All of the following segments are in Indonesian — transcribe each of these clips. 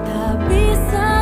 Tak bisa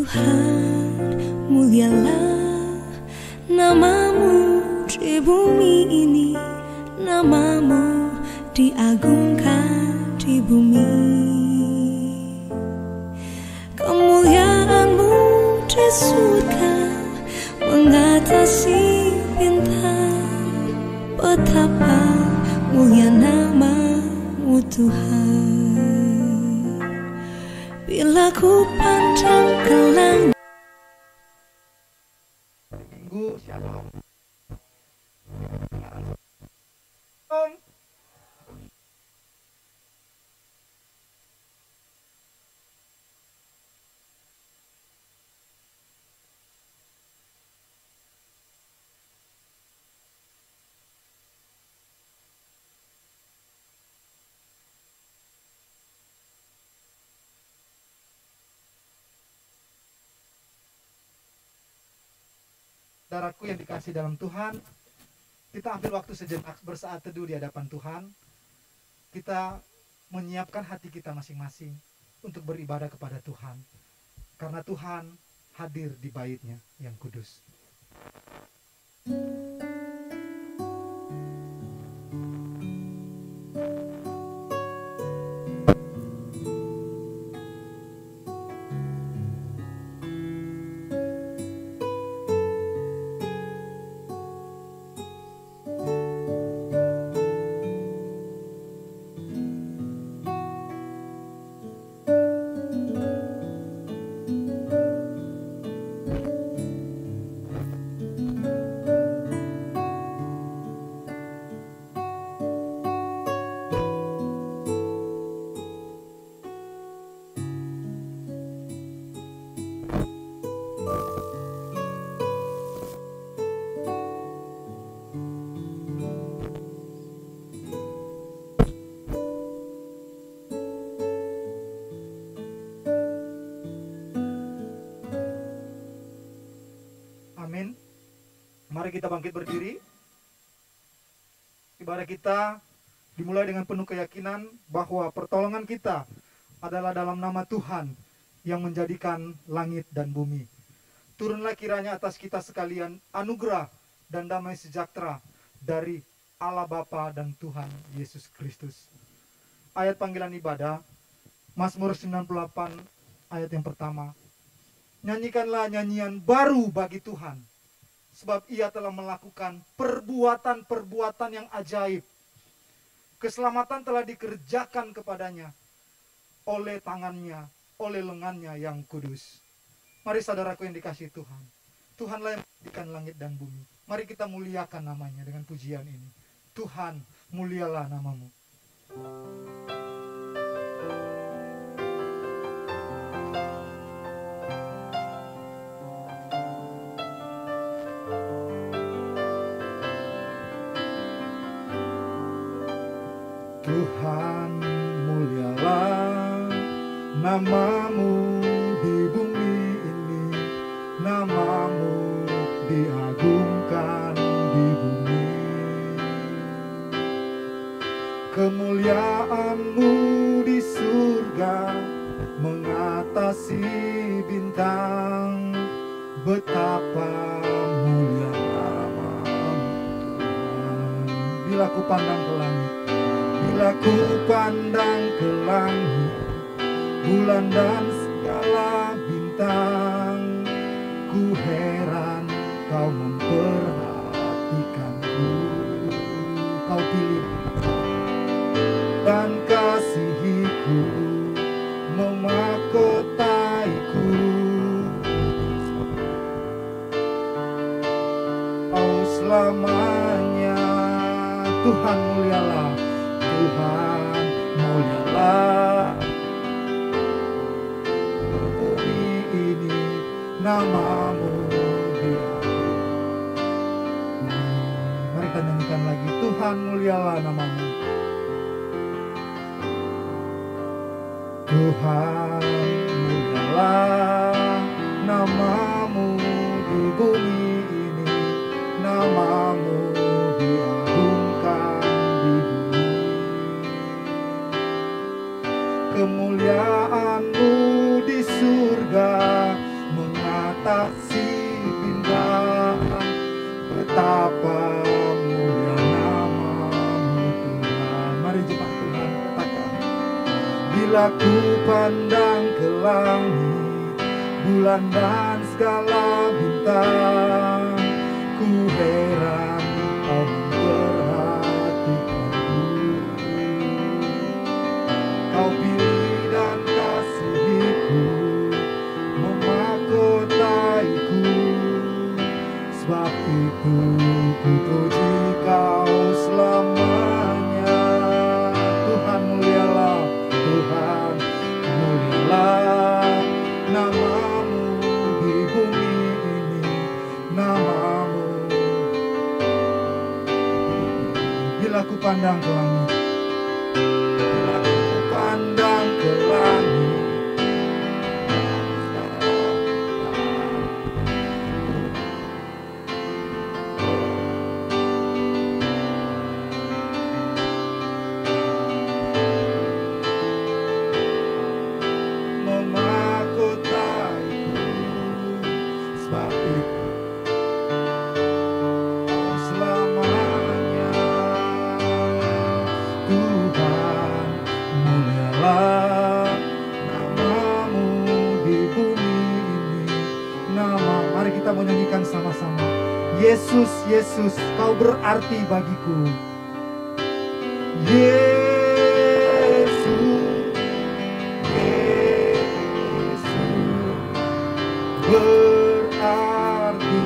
Tuhan, mulialah namamu di bumi ini, namamu diagungkan di bumi. Kemuliaanmu di surga mengatasi bintang, betapa mulia namamu Tuhan. Bila ku pandang ke langit. Minggu Shalom. Saudaraku yang dikasih dalam Tuhan, kita ambil waktu sejenak bersaat teduh di hadapan Tuhan. Kita menyiapkan hati kita masing-masing untuk beribadah kepada Tuhan. Karena Tuhan hadir di bait-Nya yang kudus. Amin. Mari kita bangkit berdiri. Ibadah kita dimulai dengan penuh keyakinan bahwa pertolongan kita adalah dalam nama Tuhan yang menjadikan langit dan bumi. Turunlah kiranya atas kita sekalian anugerah dan damai sejahtera dari Allah Bapa dan Tuhan Yesus Kristus. Ayat panggilan ibadah, Mazmur 98 ayat yang pertama. Nyanyikanlah nyanyian baru bagi Tuhan, sebab Ia telah melakukan perbuatan-perbuatan yang ajaib. Keselamatan telah dikerjakan kepadanya oleh tangannya, oleh lengannya yang kudus. Mari saudaraku yang dikasihi Tuhan, Tuhanlah yang menjadikan langit dan bumi. Mari kita muliakan namanya dengan pujian ini. Tuhan, mulialah namamu. Tuhan, mulialah namamu di bumi ini, namamu diagungkan di bumi. Kemuliaanmu di surga mengatasi bintang, betapa mulia namamu Tuhan. Bila ku pandang ke langit, bila ku pandang ke langit, bulan dan segala bintang, ku heran kau memperhatikanku. Kau pilih dan kasihiku, memahkotaiku. Oh selamanya, Tuhan mulialah, Tuhan mulialah. Bumi ini namamu diagungkan. Mari kita nyanyikan lagi, Tuhan mulialah namamu. Tuhan mulialah namamu di bumi ini, namamu diagungkan di bumi. Kemuliaanmu di surga atasih bintang, betapa mulia namamu Tuhan. Mari jemaat Tuhan katakan, bila ku pandang ke langit, bulan dan segala bintang, ku heran kau memperhatikanku. Kau pilih dan kasihiku, memahkotaiku. Sebab itu ku puji kau selamanya. Tuhan mulialah, Tuhan mulialah namamu di bumi ini, namamu. Bila ku pandang ke langit, bila ku pandang ke langit, memahkotaiku. Sebab itu selamanya. Tuhan mulialah namamu di bumi ini, nama. Mari kita menyanyikan sama-sama. Yesus, Yesus, kau berarti bagiku. Yesus, Yesus berarti.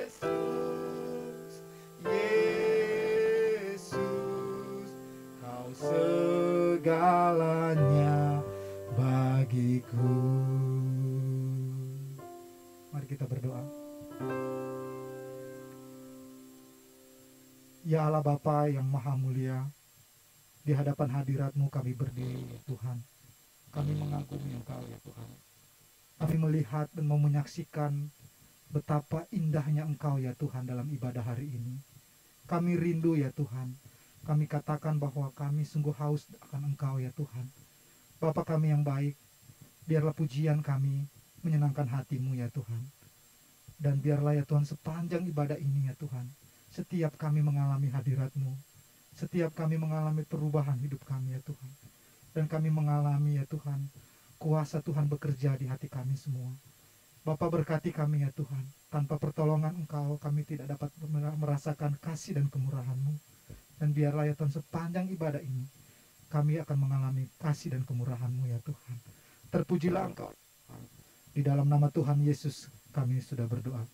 Yesus, Yesus, kau segalanya bagiku. Mari kita berdoa. Ya Allah Bapa yang maha mulia, di hadapan hadirat-Mu kami berdiri ya Tuhan. Kami mengagumi Engkau ya Tuhan. Kami melihat dan mau menyaksikan betapa indahnya Engkau ya Tuhan dalam ibadah hari ini. Kami rindu ya Tuhan. Kami katakan bahwa kami sungguh haus akan Engkau ya Tuhan. Bapa kami yang baik, biarlah pujian kami menyenangkan hati-Mu ya Tuhan. Dan biarlah ya Tuhan sepanjang ibadah ini ya Tuhan, setiap kami mengalami hadirat-Mu, setiap kami mengalami perubahan hidup kami ya Tuhan. Dan kami mengalami ya Tuhan, kuasa Tuhan bekerja di hati kami semua. Bapa berkati kami ya Tuhan. Tanpa pertolongan Engkau kami tidak dapat merasakan kasih dan kemurahan-Mu. Dan biarlah ya Tuhan sepanjang ibadah ini kami akan mengalami kasih dan kemurahan-Mu ya Tuhan. Terpujilah Engkau. Di dalam nama Tuhan Yesus kami sudah berdoa.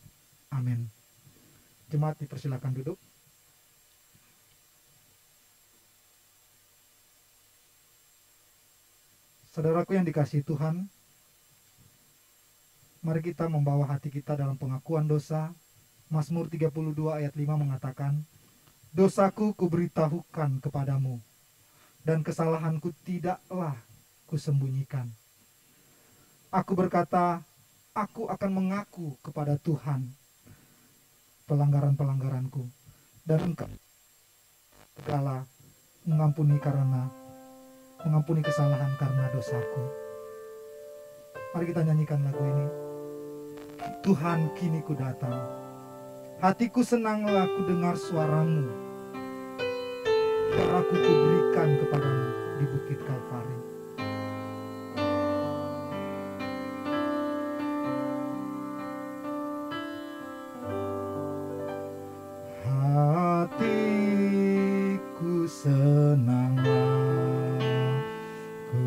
Amin. Jemaat dipersilakan duduk. Saudaraku yang dikasihi Tuhan, mari kita membawa hati kita dalam pengakuan dosa. Mazmur 32 ayat 5 mengatakan, dosaku kuberitahukan kepadamu, dan kesalahanku tidaklah kusembunyikan. Aku berkata, aku akan mengaku kepada Tuhan pelanggaran-pelanggaranku, dan Engkau segala mengampuni kesalahan karena dosaku. Mari kita nyanyikan lagu ini. Tuhan, kini ku datang, hatiku senanglah ku dengar suaramu, biar aku kuberikan kepadamu di bukit Kalvari. Hatiku senanglah ku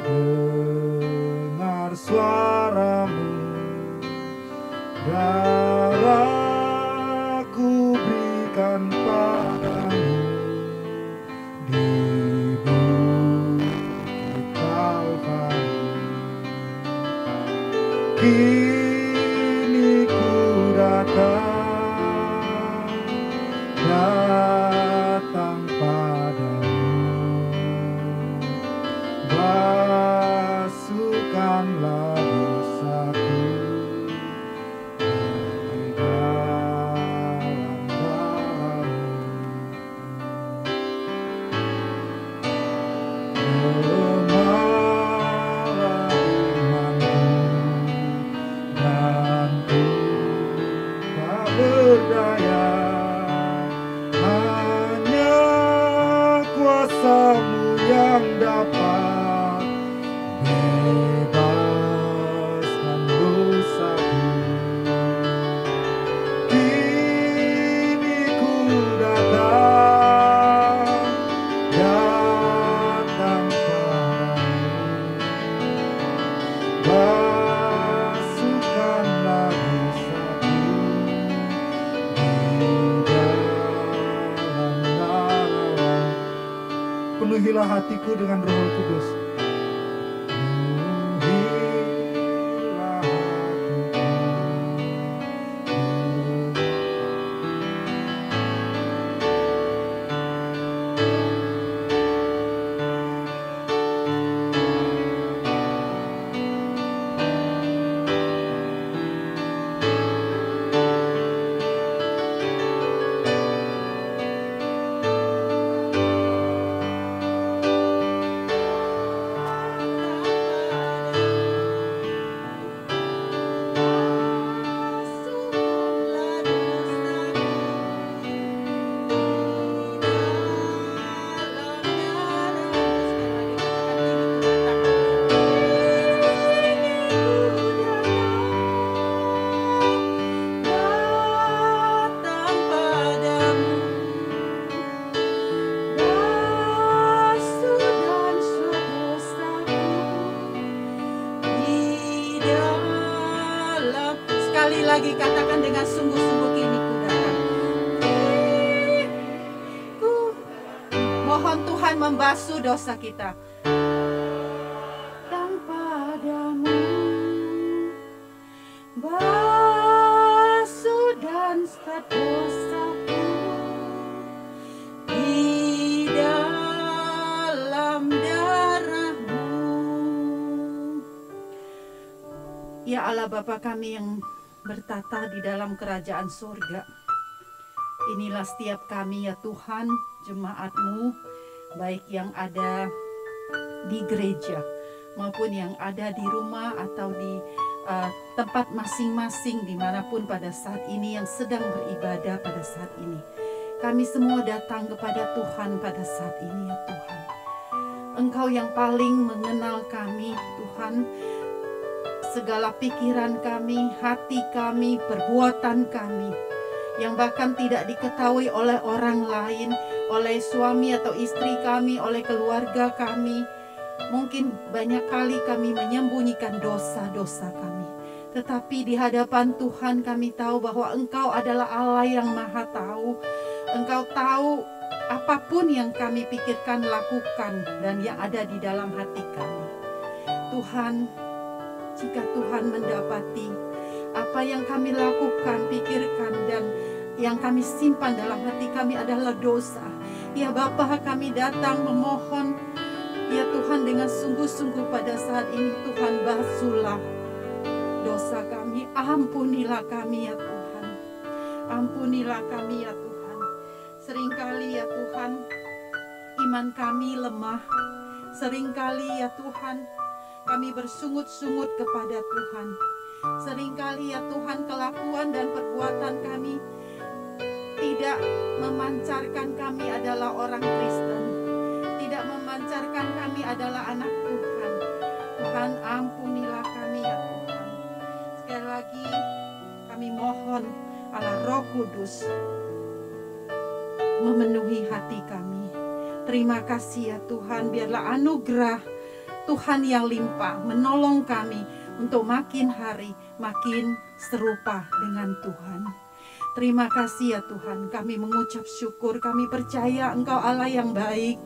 dengar suaramu, biar aku berikan padamu di Kini ku datang padamu, basuhkanlah dosaku di dalam darah-Mu. Lemahlah imanku dan ku tak berdaya, hanya kuasa-Mu yang dapat bebaskan dosaku. Kini ku datang padamu, basuhkanlah dosaku di dalam darah-Mu. Penuhilah hatiku dengan Roh Kudus. Penuhilah hatiku. Sekali lagi katakan dengan sungguh-sungguh, kini ku datang. Mohon Tuhan membasuh dosa kita. Datang padamu, basuh dan dosaku di dalam darah-Mu. Ya Allah Bapa kami yang bertata di dalam kerajaan surga, inilah setiap kami ya Tuhan, jemaat-Mu, baik yang ada di gereja maupun yang ada di rumah atau di tempat masing-masing dimanapun pada saat ini yang sedang beribadah pada saat ini. Kami semua datang kepada Tuhan pada saat ini ya Tuhan. Engkau yang paling mengenal kami Tuhan, segala pikiran kami, hati kami, perbuatan kami yang bahkan tidak diketahui oleh orang lain, oleh suami atau istri kami, oleh keluarga kami. Mungkin banyak kali kami menyembunyikan dosa-dosa kami, tetapi di hadapan Tuhan kami tahu bahwa Engkau adalah Allah yang Maha Tahu. Engkau tahu apapun yang kami pikirkan, lakukan, dan yang ada di dalam hati kami. Tuhan, jika Tuhan mendapati apa yang kami lakukan, pikirkan, dan yang kami simpan dalam hati kami adalah dosa, ya Bapa, kami datang memohon, ya Tuhan, dengan sungguh-sungguh pada saat ini Tuhan, basuhlah dosa kami, ampunilah kami ya Tuhan, ampunilah kami ya Tuhan. Seringkali ya Tuhan, iman kami lemah, seringkali ya Tuhan, kami bersungut-sungut kepada Tuhan. Seringkali ya Tuhan, kelakuan dan perbuatan kami tidak memancarkan kami adalah orang Kristen, tidak memancarkan kami adalah anak Tuhan. Tuhan, ampunilah kami ya Tuhan. Sekali lagi kami mohon Allah Roh Kudus memenuhi hati kami. Terima kasih ya Tuhan, biarlah anugerah Tuhan yang limpah menolong kami untuk makin hari makin serupa dengan Tuhan. Terima kasih ya Tuhan, kami mengucap syukur, kami percaya Engkau Allah yang baik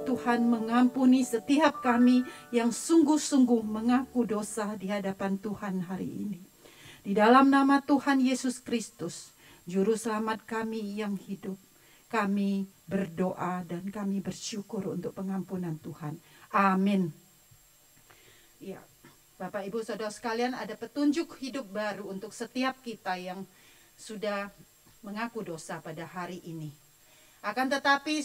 Tuhan mengampuni setiap kami yang sungguh-sungguh mengaku dosa di hadapan Tuhan hari ini. Di dalam nama Tuhan Yesus Kristus, Juru Selamat kami yang hidup, kami berdoa dan kami bersyukur untuk pengampunan Tuhan. Amin. Ya, Bapak Ibu Saudara sekalian, ada petunjuk hidup baru untuk setiap kita yang sudah mengaku dosa pada hari ini. Akan tetapi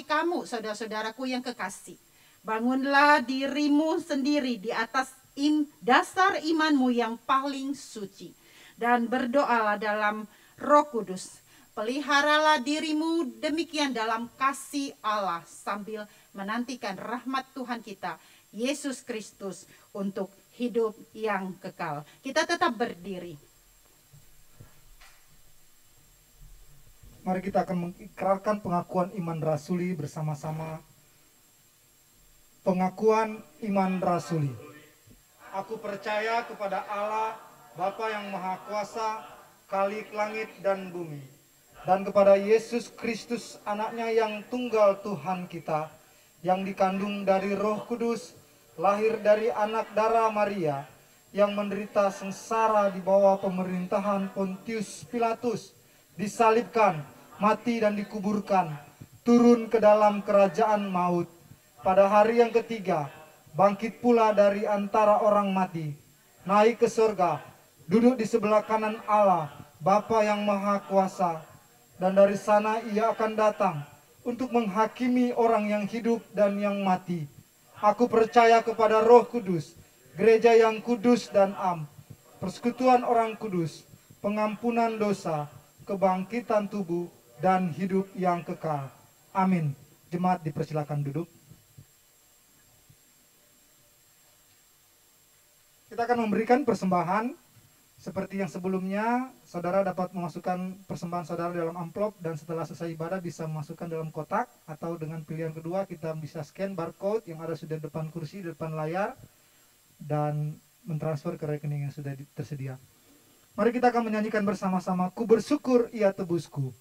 kamu saudara-saudaraku yang kekasih, bangunlah dirimu sendiri di atas dasar imanmu yang paling suci, dan berdoalah dalam Roh Kudus. Peliharalah dirimu demikian dalam kasih Allah sambil menantikan rahmat Tuhan kita, Yesus Kristus, untuk hidup yang kekal. Kita tetap berdiri. Mari kita akan mengikrarkan pengakuan iman rasuli bersama-sama. Pengakuan iman rasuli. Aku percaya kepada Allah, Bapa yang Maha Kuasa, Khalik langit dan bumi, dan kepada Yesus Kristus, anaknya yang tunggal Tuhan kita, yang dikandung dari Roh Kudus, lahir dari anak darah Maria, yang menderita sengsara di bawah pemerintahan Pontius Pilatus, disalibkan, mati dan dikuburkan, turun ke dalam kerajaan maut. Pada hari yang ketiga, bangkit pula dari antara orang mati, naik ke surga, duduk di sebelah kanan Allah, Bapa yang Maha Kuasa, dan dari sana ia akan datang untuk menghakimi orang yang hidup dan yang mati. Aku percaya kepada Roh Kudus, gereja yang kudus dan am, persekutuan orang kudus, pengampunan dosa, kebangkitan tubuh, dan hidup yang kekal. Amin. Jemaat dipersilakan duduk. Kita akan memberikan persembahan. Seperti yang sebelumnya, saudara dapat memasukkan persembahan saudara dalam amplop, dan setelah selesai ibadah bisa memasukkan dalam kotak, atau dengan pilihan kedua kita bisa scan barcode yang ada sudah depan kursi, depan layar, dan mentransfer ke rekening yang sudah tersedia. Mari kita akan menyanyikan bersama-sama, Ku bersyukur ia tebusku.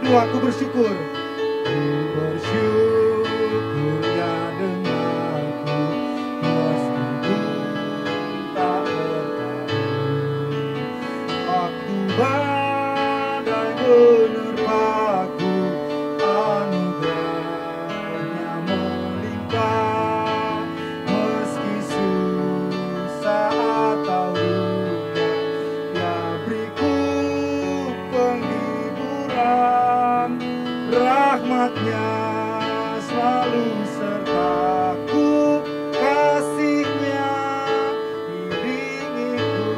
Aku bersyukur. Ku bersyukur ya denganku, meskipun tak bertahan. Waktu badai menerpaku, anugerahnya melimpah. Meski susah atau duka, ya beriku penghiburan. Rahmatnya selalu sertaku, kasihnya iringiku.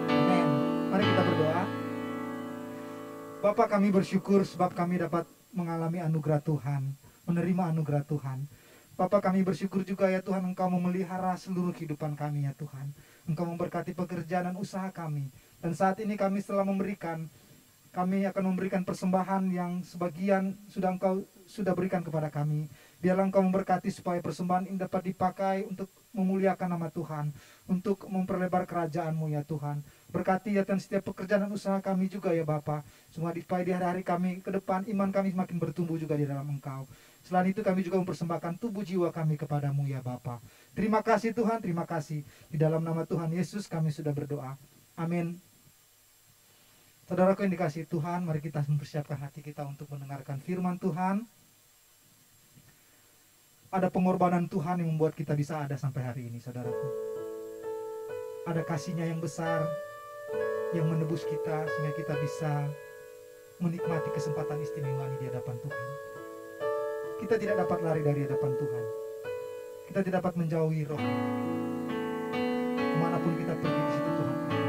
Amin. Mari kita berdoa. Bapa, kami bersyukur sebab kami dapat mengalami anugerah Tuhan, menerima anugerah Tuhan. Bapa, kami bersyukur juga ya Tuhan, Engkau memelihara seluruh kehidupan kami ya Tuhan. Engkau memberkati pekerjaan dan usaha kami. Dan saat ini kami setelah kami akan memberikan persembahan yang sebagian Engkau sudah berikan kepada kami. Biarlah Engkau memberkati supaya persembahan ini dapat dipakai untuk memuliakan nama Tuhan, untuk memperlebar kerajaan-Mu ya Tuhan. Berkati ya Tuhan setiap pekerjaan dan usaha kami juga ya Bapa. Semua supaya di hari-hari kami ke depan iman kami semakin bertumbuh juga di dalam Engkau. Selain itu kami juga mempersembahkan tubuh jiwa kami kepadamu ya Bapa. Terima kasih Tuhan, terima kasih. Di dalam nama Tuhan Yesus kami sudah berdoa. Amin. Saudaraku yang dikasihi Tuhan, mari kita mempersiapkan hati kita untuk mendengarkan firman Tuhan. Ada pengorbanan Tuhan yang membuat kita bisa ada sampai hari ini, saudaraku. Ada kasih-Nya yang besar yang menebus kita sehingga kita bisa menikmati kesempatan istimewa ini di hadapan Tuhan. Kita tidak dapat lari dari hadapan Tuhan. Kita tidak dapat menjauhi Roh. Kemanapun kita pergi, di situ Tuhan ada.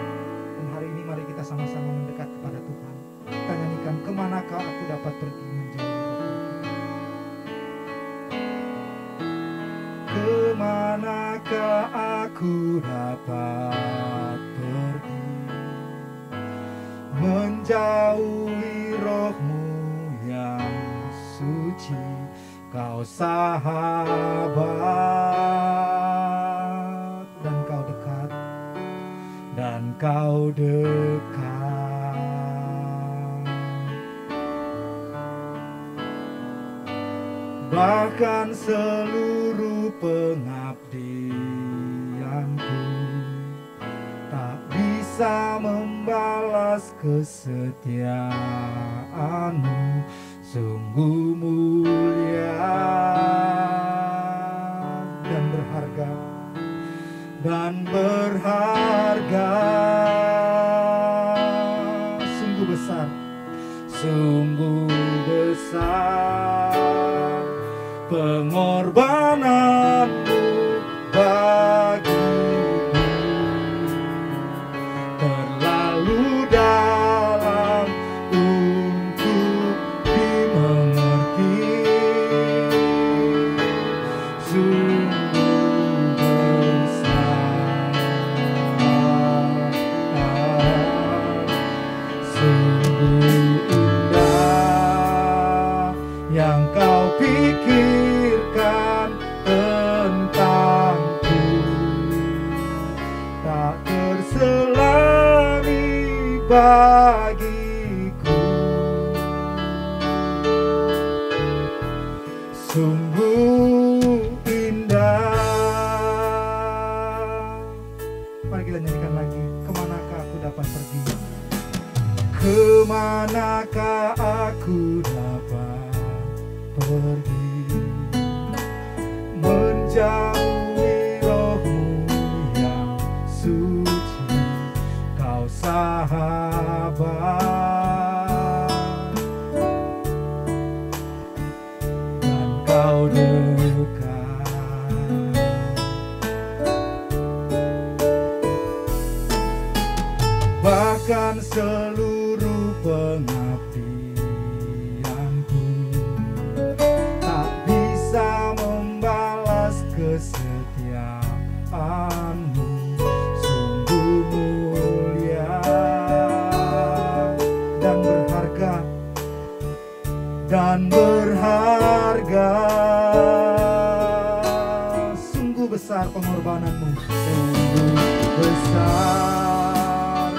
Dan hari ini mari kita sama-sama mendekat kepada Tuhan. Kita nyanyikan, kemanakah aku dapat pergi menjauhi Roh. Kemanakah aku dapat pergi menjauhi Roh-Mu yang suci. Kau sahabat dan kau dekat, dan kau dekat. Bahkan seluruh pengabdianku tak bisa membalas kesetiaan-Mu. Sungguh mulia dan berharga, sungguh besar pengorbanan-Mu bagiku, terlalu dalam untuk dimengerti. Sungguh besar, sungguh indah yang Kau pikirkan tentangku, tak terselami bagiku. Sungguh indah. Mari kita nyanyikan lagi, kemanakah aku dapat pergi? Kemanakah aku dapat pergi menjauhi Roh-Mu yang suci. Kau sahabat dan kau dekat. Bahkan seluruh pengabdianku tak bisa membalas kesetiaan-Mu. Sungguh mulia dan berharga, sungguh besar pengorbanan-Mu. Sungguh besar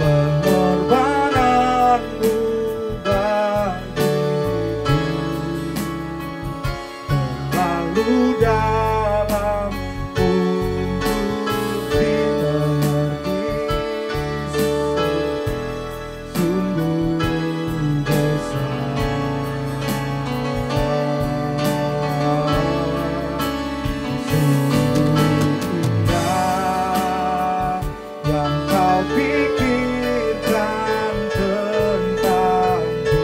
pengorbanan-Mu bagiku, terlalu dalam untuk dimengerti. Sungguh besar, sungguh indah yang Kau pikirkan tentangku,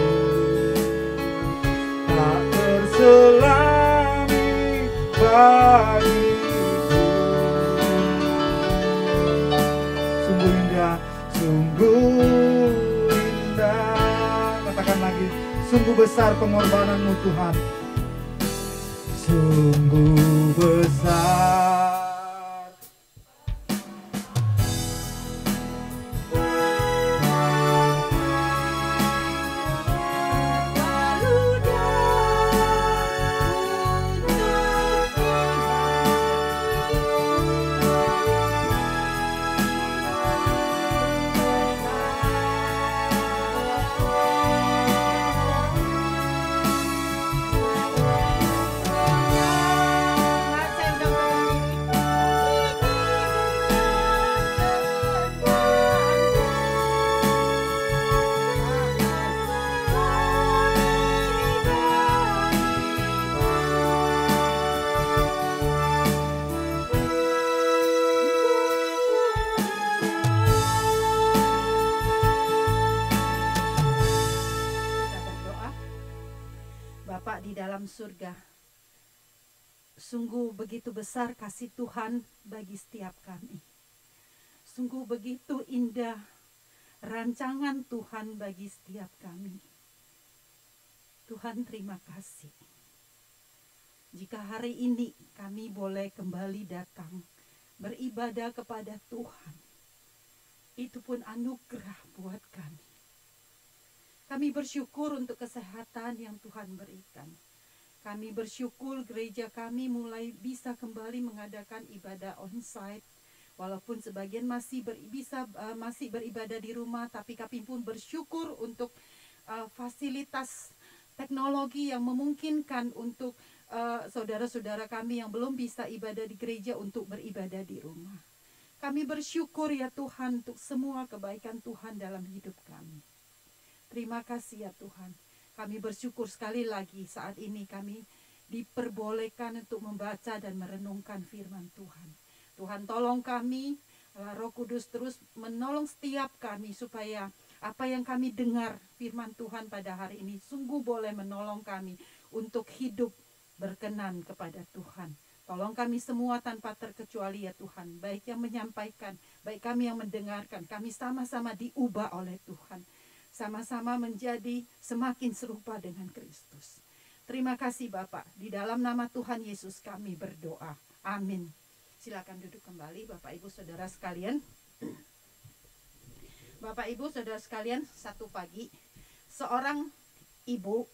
tak terselami bagiku. Sungguh indah, sungguh indah. Katakan lagi, sungguh besar pengorbanan-Mu Tuhan. Sungguh besar. Saya udah Bapa di dalam surga, sungguh begitu besar kasih Tuhan bagi setiap kami. Sungguh begitu indah rancangan Tuhan bagi setiap kami. Tuhan, terima kasih. Jika hari ini kami boleh kembali datang beribadah kepada Tuhan, itu pun anugerah buat kami. Kami bersyukur untuk kesehatan yang Tuhan berikan. Kami bersyukur gereja kami mulai bisa kembali mengadakan ibadah onsite. Walaupun sebagian masih masih beribadah di rumah, tapi kami pun bersyukur untuk fasilitas teknologi yang memungkinkan untuk saudara-saudara kami yang belum bisa ibadah di gereja untuk beribadah di rumah. Kami bersyukur ya Tuhan untuk semua kebaikan Tuhan dalam hidup kami. Terima kasih ya Tuhan. Kami bersyukur sekali lagi saat ini kami diperbolehkan untuk membaca dan merenungkan firman Tuhan. Tuhan tolong kami, Roh Kudus terus menolong setiap kami supaya apa yang kami dengar firman Tuhan pada hari ini sungguh boleh menolong kami untuk hidup berkenan kepada Tuhan. Tolong kami semua tanpa terkecuali ya Tuhan, baik yang menyampaikan, baik kami yang mendengarkan, kami sama-sama diubah oleh Tuhan. Sama-sama menjadi semakin serupa dengan Kristus. Terima kasih Bapak, di dalam nama Tuhan Yesus kami berdoa. Amin. Silakan duduk kembali Bapak Ibu Saudara sekalian. Bapak Ibu Saudara sekalian, satu pagi seorang ibu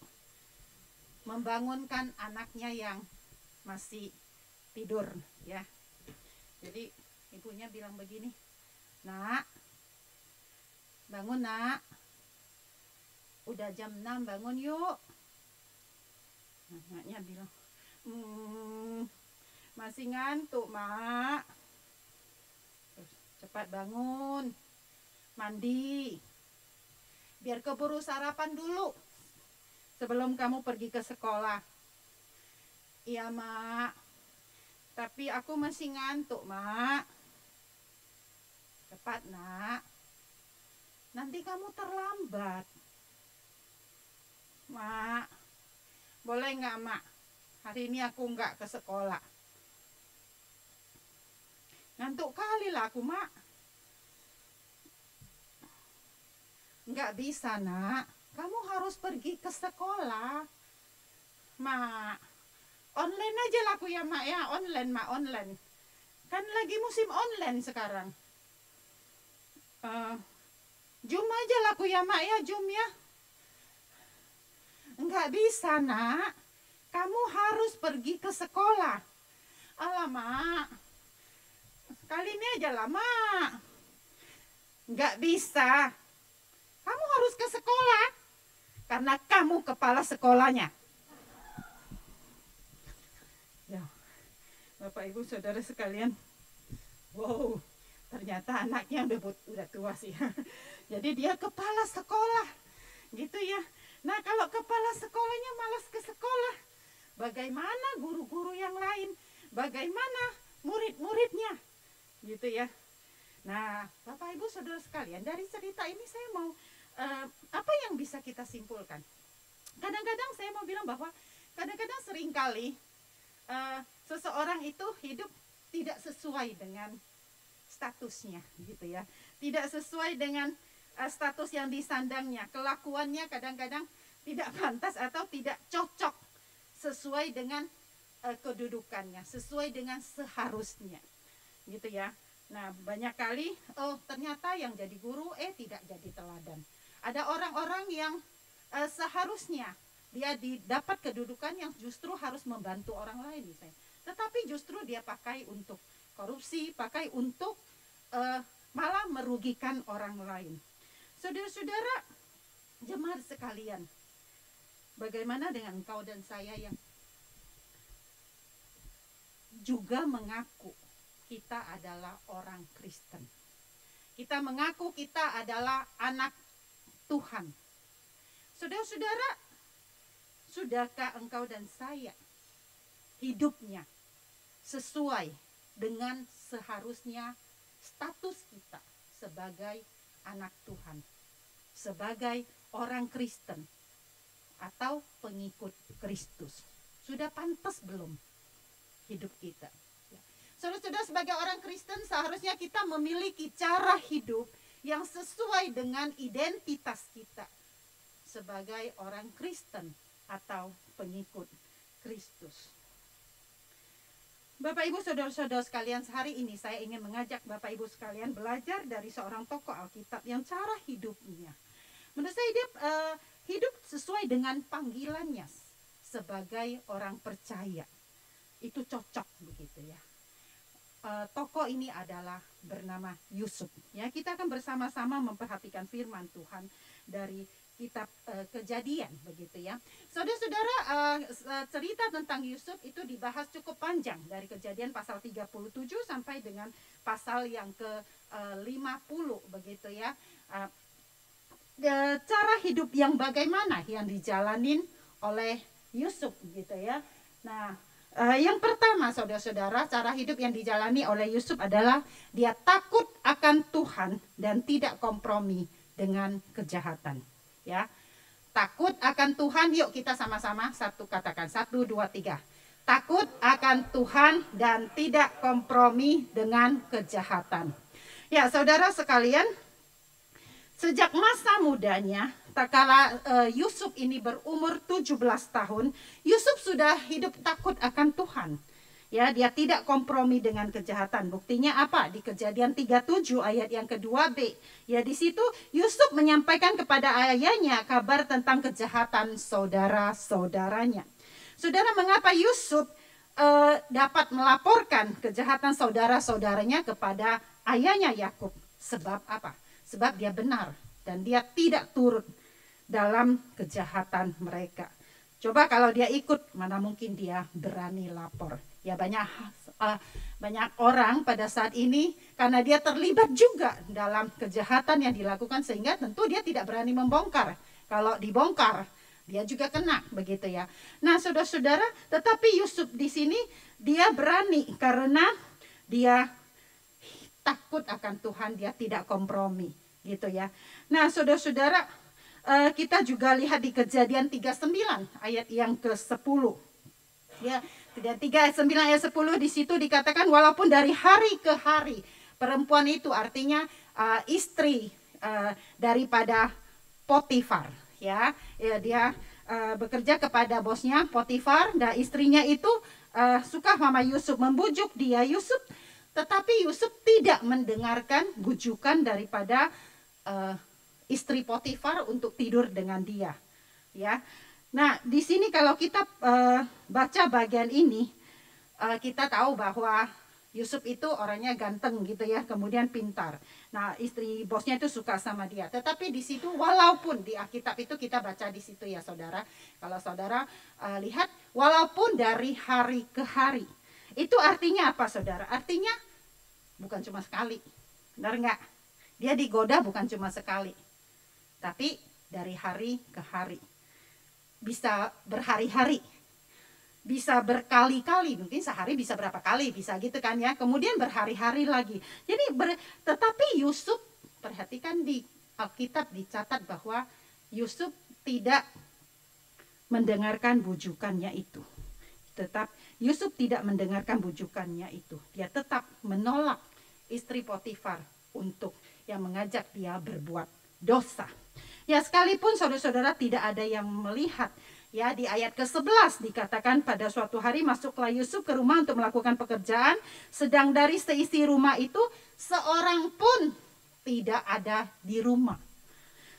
membangunkan anaknya yang masih tidur ya. Jadi ibunya bilang begini, "Nak, bangun nak. Udah jam 6 bangun yuk." Anaknya bilang, "Masih ngantuk mak." Terus, "Cepat bangun, mandi, biar keburu sarapan dulu sebelum kamu pergi ke sekolah." "Iya mak, tapi aku masih ngantuk mak." "Cepat nak, nanti kamu terlambat." "Mak, boleh nggak mak, hari ini aku nggak ke sekolah. Ngantuk kali lah aku mak." "Nggak bisa nak, kamu harus pergi ke sekolah." "Mak, online aja lah aku ya mak ya, online mak, online. Kan lagi musim online sekarang. Zoom aja lah aku ya mak ya, Zoom ya." "Nggak bisa nak, kamu harus pergi ke sekolah." "Alamak, kali ini aja lah mak." "Nggak bisa, kamu harus ke sekolah karena kamu kepala sekolahnya." Ya, Bapak Ibu Saudara sekalian, wow, ternyata anaknya udah tua sih. Jadi dia kepala sekolah, gitu ya. Nah, kalau kepala sekolahnya malas ke sekolah, bagaimana guru-guru yang lain? Bagaimana murid-muridnya? Gitu ya. Nah, Bapak Ibu Saudara sekalian, dari cerita ini saya mau apa yang bisa kita simpulkan? Kadang-kadang saya mau bilang bahwa kadang-kadang seringkali seseorang itu hidup tidak sesuai dengan statusnya, gitu ya. Tidak sesuai dengan status yang disandangnya. Kelakuannya kadang-kadang tidak pantas atau tidak cocok sesuai dengan kedudukannya, sesuai dengan seharusnya, gitu ya. Nah, banyak kali ternyata yang jadi guru tidak jadi teladan. Ada orang-orang yang seharusnya dia dapat kedudukan yang justru harus membantu orang lain misalnya, tetapi justru dia pakai untuk korupsi, pakai untuk malah merugikan orang lain. Saudara-saudara jemaat sekalian, bagaimana dengan engkau dan saya yang juga mengaku kita adalah orang Kristen? Kita mengaku kita adalah anak Tuhan. Saudara-saudara, sudahkah engkau dan saya hidupnya sesuai dengan seharusnya status kita sebagai anak Tuhan, sebagai orang Kristen? atau pengikut Kristus? Sudah pantas belum hidup kita? Saudara-saudara, sebagai orang Kristen seharusnya kita memiliki cara hidup yang sesuai dengan identitas kita sebagai orang Kristen atau pengikut Kristus. Bapak Ibu saudara-saudara sekalian, hari ini saya ingin mengajak Bapak Ibu sekalian belajar dari seorang tokoh Alkitab yang cara hidupnya, menurut saya dia hidup sesuai dengan panggilannya sebagai orang percaya. Itu cocok begitu ya. Tokoh ini adalah bernama Yusuf. Ya, kita akan bersama-sama memperhatikan firman Tuhan dari kitab Kejadian begitu ya. Saudara-saudara, cerita tentang Yusuf itu dibahas cukup panjang dari Kejadian pasal 37 sampai dengan pasal yang ke-50 begitu ya. Cara hidup yang bagaimana yang dijalanin oleh Yusuf gitu ya. Nah, yang pertama saudara-saudara, cara hidup yang dijalani oleh Yusuf adalah dia takut akan Tuhan dan tidak kompromi dengan kejahatan. Ya, takut akan Tuhan. Yuk kita sama-sama satu katakan, 1, 2, 3. Takut akan Tuhan dan tidak kompromi dengan kejahatan. Ya, saudara sekalian, sejak masa mudanya, tak kala Yusuf ini berumur 17 tahun, Yusuf sudah hidup takut akan Tuhan. Ya, dia tidak kompromi dengan kejahatan. Buktinya apa? Di Kejadian 37 ayat yang kedua B. Ya, di situ Yusuf menyampaikan kepada ayahnya kabar tentang kejahatan saudara-saudaranya. Saudara, mengapa Yusuf dapat melaporkan kejahatan saudara-saudaranya kepada ayahnya Yakub? Sebab apa? Sebab dia benar dan dia tidak turut dalam kejahatan mereka. Coba kalau dia ikut, mana mungkin dia berani lapor. Ya, banyak orang pada saat ini karena dia terlibat juga dalam kejahatan yang dilakukan sehingga tentu dia tidak berani membongkar. Kalau dibongkar, dia juga kena begitu ya. Nah, saudara-saudara, tetapi Yusuf di sini dia berani karena dia takut akan Tuhan, dia tidak kompromi gitu ya. Nah, saudara-saudara, kita juga lihat di Kejadian 39 ayat yang ke-10. Ya, Kejadian 3 ayat 9 ayat 10 di situ dikatakan walaupun dari hari ke hari perempuan itu artinya istri daripada Potifar ya. Dia bekerja kepada bosnya Potifar dan istrinya itu suka sama Yusuf, membujuk dia Yusuf, tetapi Yusuf tidak mendengarkan bujukan daripada istri Potifar untuk tidur dengan dia ya. Nah, di sini kalau kita baca bagian ini, kita tahu bahwa Yusuf itu orangnya ganteng gitu ya, kemudian pintar. Nah, istri bosnya itu suka sama dia. Tetapi di situ, walaupun di Alkitab itu kita baca di situ ya saudara, kalau saudara lihat, walaupun dari hari ke hari, itu artinya apa saudara? Artinya bukan cuma sekali, benar nggak? Dia digoda bukan cuma sekali, tapi dari hari ke hari. Bisa berhari-hari, bisa berkali-kali, mungkin sehari bisa berapa kali, bisa gitu kan ya. Kemudian berhari-hari lagi. Jadi tetapi Yusuf, perhatikan di Alkitab dicatat bahwa Yusuf tidak mendengarkan bujukannya itu. Yusuf tidak mendengarkan bujukannya itu. Dia tetap menolak istri Potifar untuk yang mengajak dia berbuat dosa. Ya, sekalipun saudara-saudara tidak ada yang melihat. Ya, di ayat ke-11 dikatakan pada suatu hari masuklah Yusuf ke rumah untuk melakukan pekerjaan, sedang dari seisi rumah itu seorang pun tidak ada di rumah.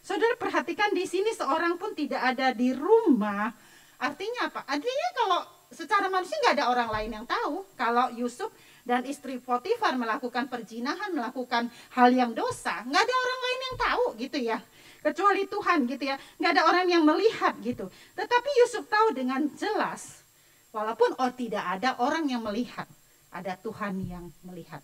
Saudara perhatikan di sini seorang pun tidak ada di rumah. Artinya apa? Artinya kalau secara manusia nggak ada orang lain yang tahu kalau Yusuf dan istri Potifar melakukan perzinahan, melakukan hal yang dosa. Nggak ada orang lain yang tahu gitu ya. Kecuali Tuhan gitu ya, nggak ada orang yang melihat gitu. Tetapi Yusuf tahu dengan jelas, walaupun tidak ada orang yang melihat, ada Tuhan yang melihat.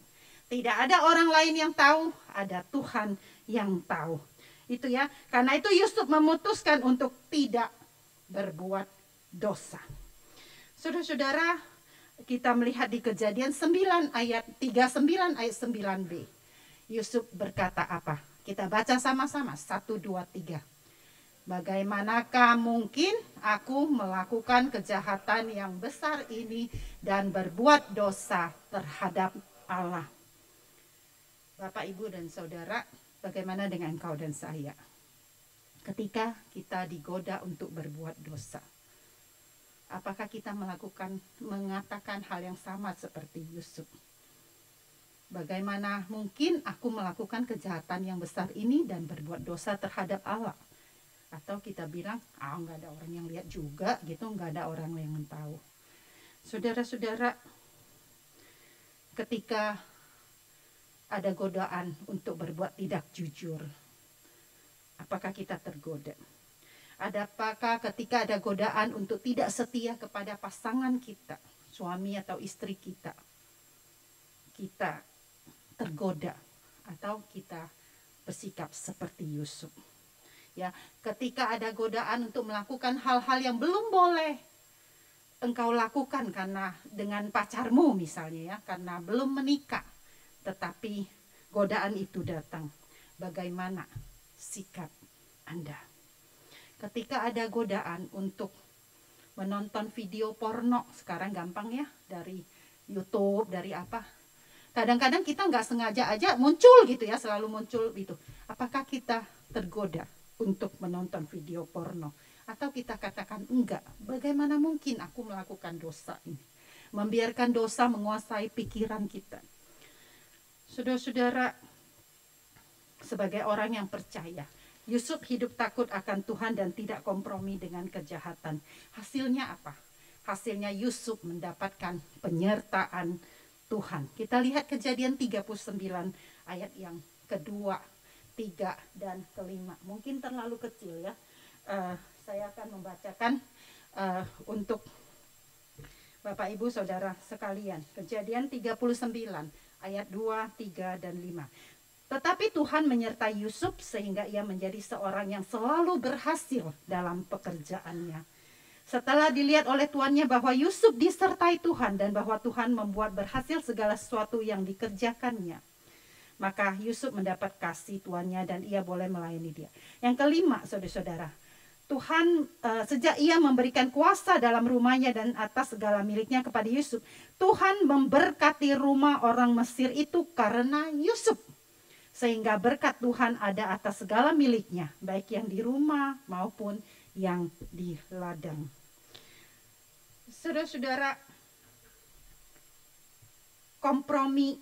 Tidak ada orang lain yang tahu, ada Tuhan yang tahu. Itu ya, karena itu Yusuf memutuskan untuk tidak berbuat dosa. Saudara-saudara, kita melihat di Kejadian 9 ayat 39 ayat 9b. Yusuf berkata apa? Kita baca sama-sama, 1, 2, 3. bagaimanakah mungkin aku melakukan kejahatan yang besar ini dan berbuat dosa terhadap Allah? Bapak, Ibu, dan Saudara, bagaimana dengan engkau dan saya? Ketika kita digoda untuk berbuat dosa, apakah kita mengatakan hal yang sama seperti Yusuf? Bagaimana mungkin aku melakukan kejahatan yang besar ini dan berbuat dosa terhadap Allah? Atau kita bilang, nggak ada orang yang lihat juga gitu, nggak ada orang yang tahu. Saudara-saudara, ketika ada godaan untuk berbuat tidak jujur, apakah kita tergoda? Apakah ketika ada godaan untuk tidak setia kepada pasangan kita, suami atau istri kita, kita tergoda atau kita bersikap seperti Yusuf? Ya, ketika ada godaan untuk melakukan hal-hal yang belum boleh engkau lakukan karena dengan pacarmu misalnya, ya, karena belum menikah, tetapi godaan itu datang, bagaimana sikap Anda? Ketika ada godaan untuk menonton video porno, sekarang gampang ya, dari YouTube, dari apa, kadang-kadang kita nggak sengaja aja muncul gitu ya, selalu muncul itu. Apakah kita tergoda untuk menonton video porno? Atau kita katakan enggak, bagaimana mungkin aku melakukan dosa ini? Membiarkan dosa menguasai pikiran kita. Saudara-saudara, sebagai orang yang percaya, Yusuf hidup takut akan Tuhan dan tidak kompromi dengan kejahatan. Hasilnya apa? Hasilnya Yusuf mendapatkan penyertaan Tuhan. Kita lihat Kejadian 39 ayat yang kedua, 3, dan kelima. Mungkin terlalu kecil ya. Saya akan membacakan untuk Bapak Ibu Saudara sekalian. Kejadian 39 ayat 2, 3, dan 5. Tetapi Tuhan menyertai Yusuf sehingga ia menjadi seorang yang selalu berhasil dalam pekerjaannya. Setelah dilihat oleh tuannya bahwa Yusuf disertai Tuhan dan bahwa Tuhan membuat berhasil segala sesuatu yang dikerjakannya, maka Yusuf mendapat kasih tuannya dan ia boleh melayani dia. Yang kelima, saudara-saudara, Tuhan sejak ia memberikan kuasa dalam rumahnya dan atas segala miliknya kepada Yusuf, Tuhan memberkati rumah orang Mesir itu karena Yusuf. Sehingga berkat Tuhan ada atas segala miliknya, baik yang di rumah maupun yang di ladang. Saudara-saudara, kompromi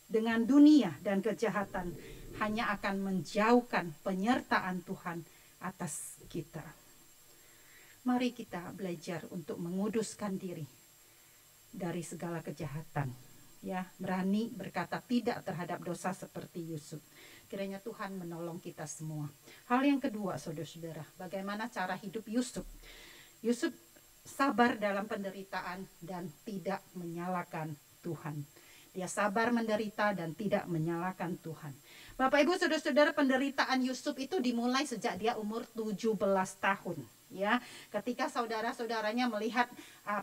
dengan dunia dan kejahatan hanya akan menjauhkan penyertaan Tuhan atas kita. Mari kita belajar untuk menguduskan diri dari segala kejahatan, ya, berani berkata tidak terhadap dosa seperti Yusuf. Kiranya Tuhan menolong kita semua. Hal yang kedua, saudara-saudara, bagaimana cara hidup Yusuf? Yusuf sabar dalam penderitaan dan tidak menyalahkan Tuhan. Dia sabar menderita dan tidak menyalahkan Tuhan. Bapak Ibu saudara-saudara, penderitaan Yusuf itu dimulai sejak dia umur 17 tahun. Ya, ketika saudara-saudaranya melihat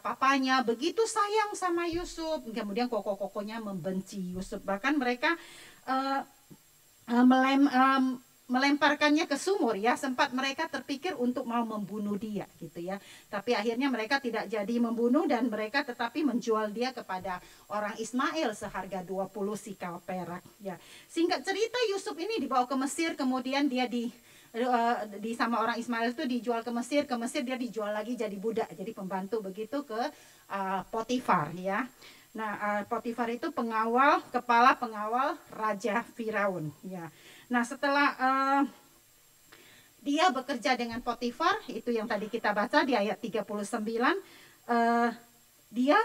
papanya begitu sayang sama Yusuf, kemudian koko-kokonya membenci Yusuf. Bahkan mereka melemparkannya ke sumur, ya, sempat mereka terpikir untuk mau membunuh dia gitu ya, tapi akhirnya mereka tidak jadi membunuh dan mereka tetapi menjual dia kepada orang Ismail seharga 20 sikal perak, ya. Singkat cerita, Yusuf ini dibawa ke Mesir, kemudian dia di sama orang Ismail itu dijual ke Mesir dia dijual lagi jadi budak, jadi pembantu begitu ke Potifar, ya. Nah, Potifar itu kepala pengawal Raja Firaun, ya. Nah, setelah dia bekerja dengan Potifar, itu yang tadi kita baca di ayat 39, dia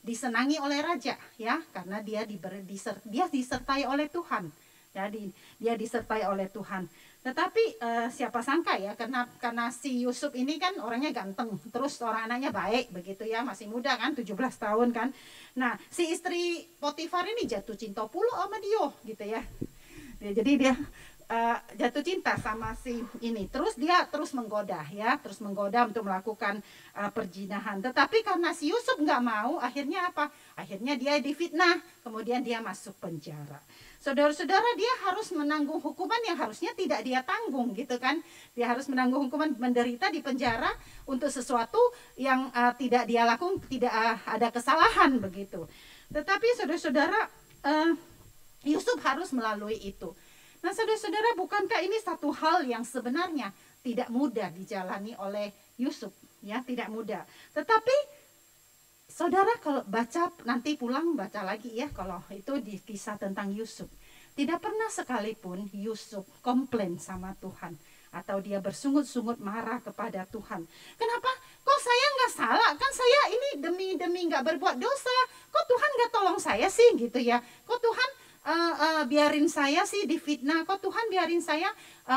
disenangi oleh raja, ya, karena dia disertai oleh Tuhan. Jadi dia disertai oleh Tuhan. Tetapi siapa sangka ya, karena si Yusuf ini kan orangnya ganteng, terus orang anaknya baik begitu ya, masih muda kan, 17 tahun kan. Nah, si istri Potifar ini jatuh cinta pula sama dia gitu ya. Jadi dia jatuh cinta sama si ini. Terus dia terus menggoda ya, terus menggoda untuk melakukan perzinahan. Tetapi karena si Yusuf nggak mau, akhirnya apa? Akhirnya dia difitnah, kemudian dia masuk penjara. Saudara-saudara, dia harus menanggung hukuman yang harusnya tidak dia tanggung gitu kan. Dia harus menanggung hukuman menderita di penjara untuk sesuatu yang tidak dia lakukan, tidak ada kesalahan begitu. Tetapi saudara-saudara, Yusuf harus melalui itu. Nah, saudara-saudara, bukankah ini satu hal yang sebenarnya tidak mudah dijalani oleh Yusuf, ya, tidak mudah. Tetapi saudara kalau baca nanti pulang baca lagi ya, kalau itu di kisah tentang Yusuf. Tidak pernah sekalipun Yusuf komplain sama Tuhan atau dia bersungut-sungut marah kepada Tuhan. Kenapa? Kok saya nggak salah? Kan saya ini demi nggak berbuat dosa. Kok Tuhan nggak tolong saya sih gitu ya? Kok Tuhan biarin saya sih difitnah, kok Tuhan biarin saya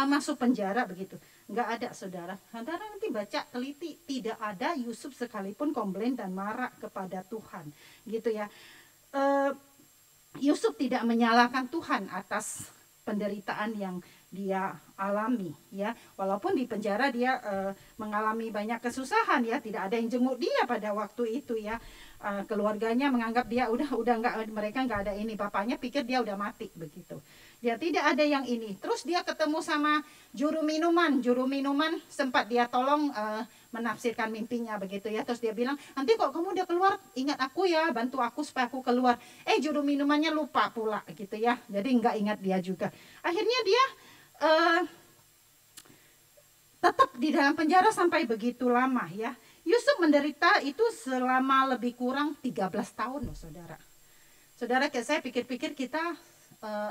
masuk penjara begitu. Nggak ada, saudara. Saudara nanti baca teliti, tidak ada Yusuf sekalipun komplain dan marah kepada Tuhan gitu ya. Yusuf tidak menyalahkan Tuhan atas penderitaan yang dia alami ya, walaupun di penjara dia mengalami banyak kesusahan ya, tidak ada yang jenguk dia pada waktu itu ya. Keluarganya menganggap dia udah nggak, mereka nggak ada ini, bapaknya pikir dia udah mati begitu. Dia tidak ada yang ini. Terus dia ketemu sama juru minuman sempat dia tolong menafsirkan mimpinya begitu ya. Terus dia bilang, nanti kok kamu udah keluar ingat aku ya, bantu aku supaya aku keluar. Juru minumannya lupa pula gitu ya, jadi nggak ingat dia juga. Akhirnya dia tetap di dalam penjara sampai begitu lama ya. Yusuf menderita itu selama lebih kurang 13 tahun loh, saudara. Saudara, saya pikir-pikir kita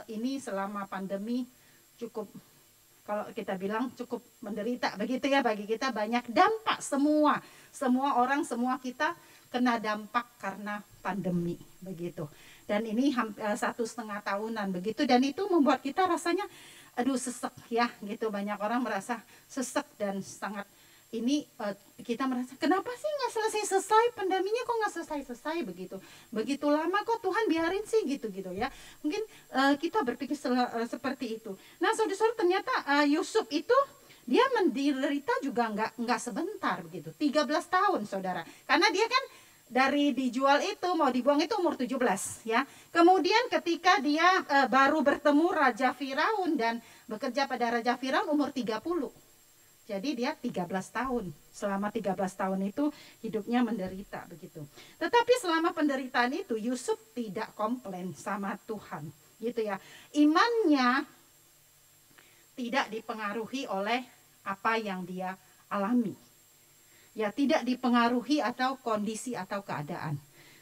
ini selama pandemi cukup, kalau kita bilang cukup menderita begitu ya, bagi kita banyak dampak, semua orang, semua kita kena dampak karena pandemi begitu. Dan ini 1,5 tahunan begitu, dan itu membuat kita rasanya aduh sesek ya gitu. Banyak orang merasa sesek dan sangat ini kita merasa kenapa sih nggak selesai pandeminya, kok nggak selesai begitu lama, kok Tuhan biarin sih gitu ya. Mungkin kita berpikir seperti itu. Nah, saudara, ternyata Yusuf itu dia menderita juga nggak sebentar begitu, 13 tahun saudara, karena dia kan dari dijual itu mau dibuang itu umur 17 ya. Kemudian ketika dia baru bertemu Raja Firaun dan bekerja pada Raja Firaun umur 30. Jadi dia 13 tahun. Selama 13 tahun itu hidupnya menderita begitu. Tetapi selama penderitaan itu Yusuf tidak komplain sama Tuhan gitu ya. Imannya tidak dipengaruhi oleh apa yang dia alami. Ya, tidak dipengaruhi atau kondisi atau keadaan.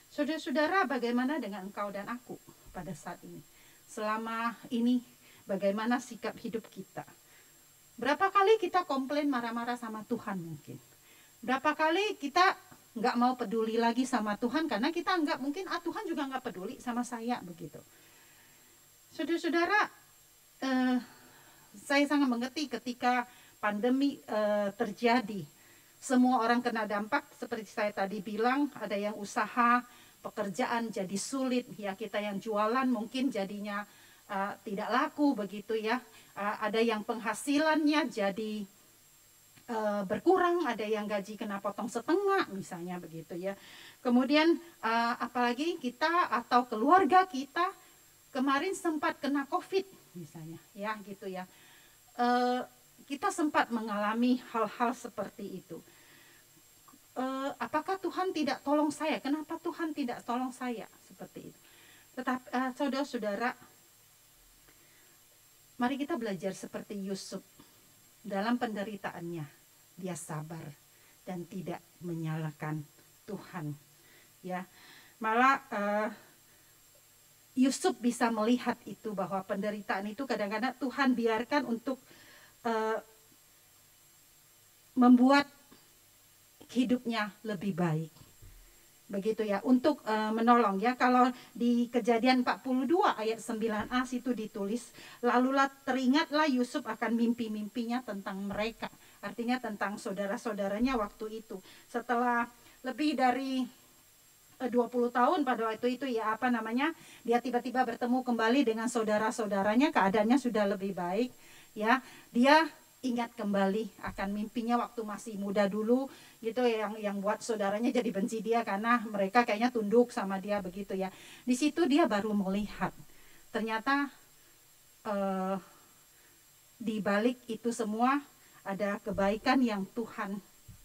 Saudara-saudara, bagaimana dengan engkau dan aku pada saat ini? Selama ini bagaimana sikap hidup kita? Berapa kali kita komplain marah-marah sama Tuhan mungkin? Berapa kali kita nggak mau peduli lagi sama Tuhan karena kita nggak mungkin Tuhan juga nggak peduli sama saya begitu. Saudara-saudara, saya sangat mengerti ketika pandemi terjadi. Semua orang kena dampak, seperti saya tadi bilang, ada yang usaha, pekerjaan jadi sulit, ya kita yang jualan mungkin jadinya tidak laku begitu ya. Ada yang penghasilannya jadi berkurang, ada yang gaji kena potong setengah misalnya begitu ya. Kemudian apalagi kita atau keluarga kita kemarin sempat kena COVID misalnya ya gitu ya. Kita sempat mengalami hal-hal seperti itu. Apakah Tuhan tidak tolong saya? Kenapa Tuhan tidak tolong saya? Seperti itu. Tetapi saudara-saudara, mari kita belajar seperti Yusuf. Dalam penderitaannya, dia sabar dan tidak menyalahkan Tuhan. Ya, malah Yusuf bisa melihat itu, bahwa penderitaan itu kadang-kadang Tuhan biarkan untuk membuat hidupnya lebih baik. Begitu ya, untuk menolong ya. Kalau di Kejadian 42 ayat 9a situ ditulis, lalulah teringatlah Yusuf akan mimpi-mimpinya tentang mereka. Artinya tentang saudara-saudaranya waktu itu. Setelah lebih dari 20 tahun pada waktu itu ya, apa namanya, dia tiba-tiba bertemu kembali dengan saudara-saudaranya, keadaannya sudah lebih baik ya. Dia ingat kembali akan mimpinya waktu masih muda dulu gitu, yang buat saudaranya jadi benci dia karena mereka kayaknya tunduk sama dia begitu ya. Di situ dia baru melihat ternyata di balik itu semua ada kebaikan yang Tuhan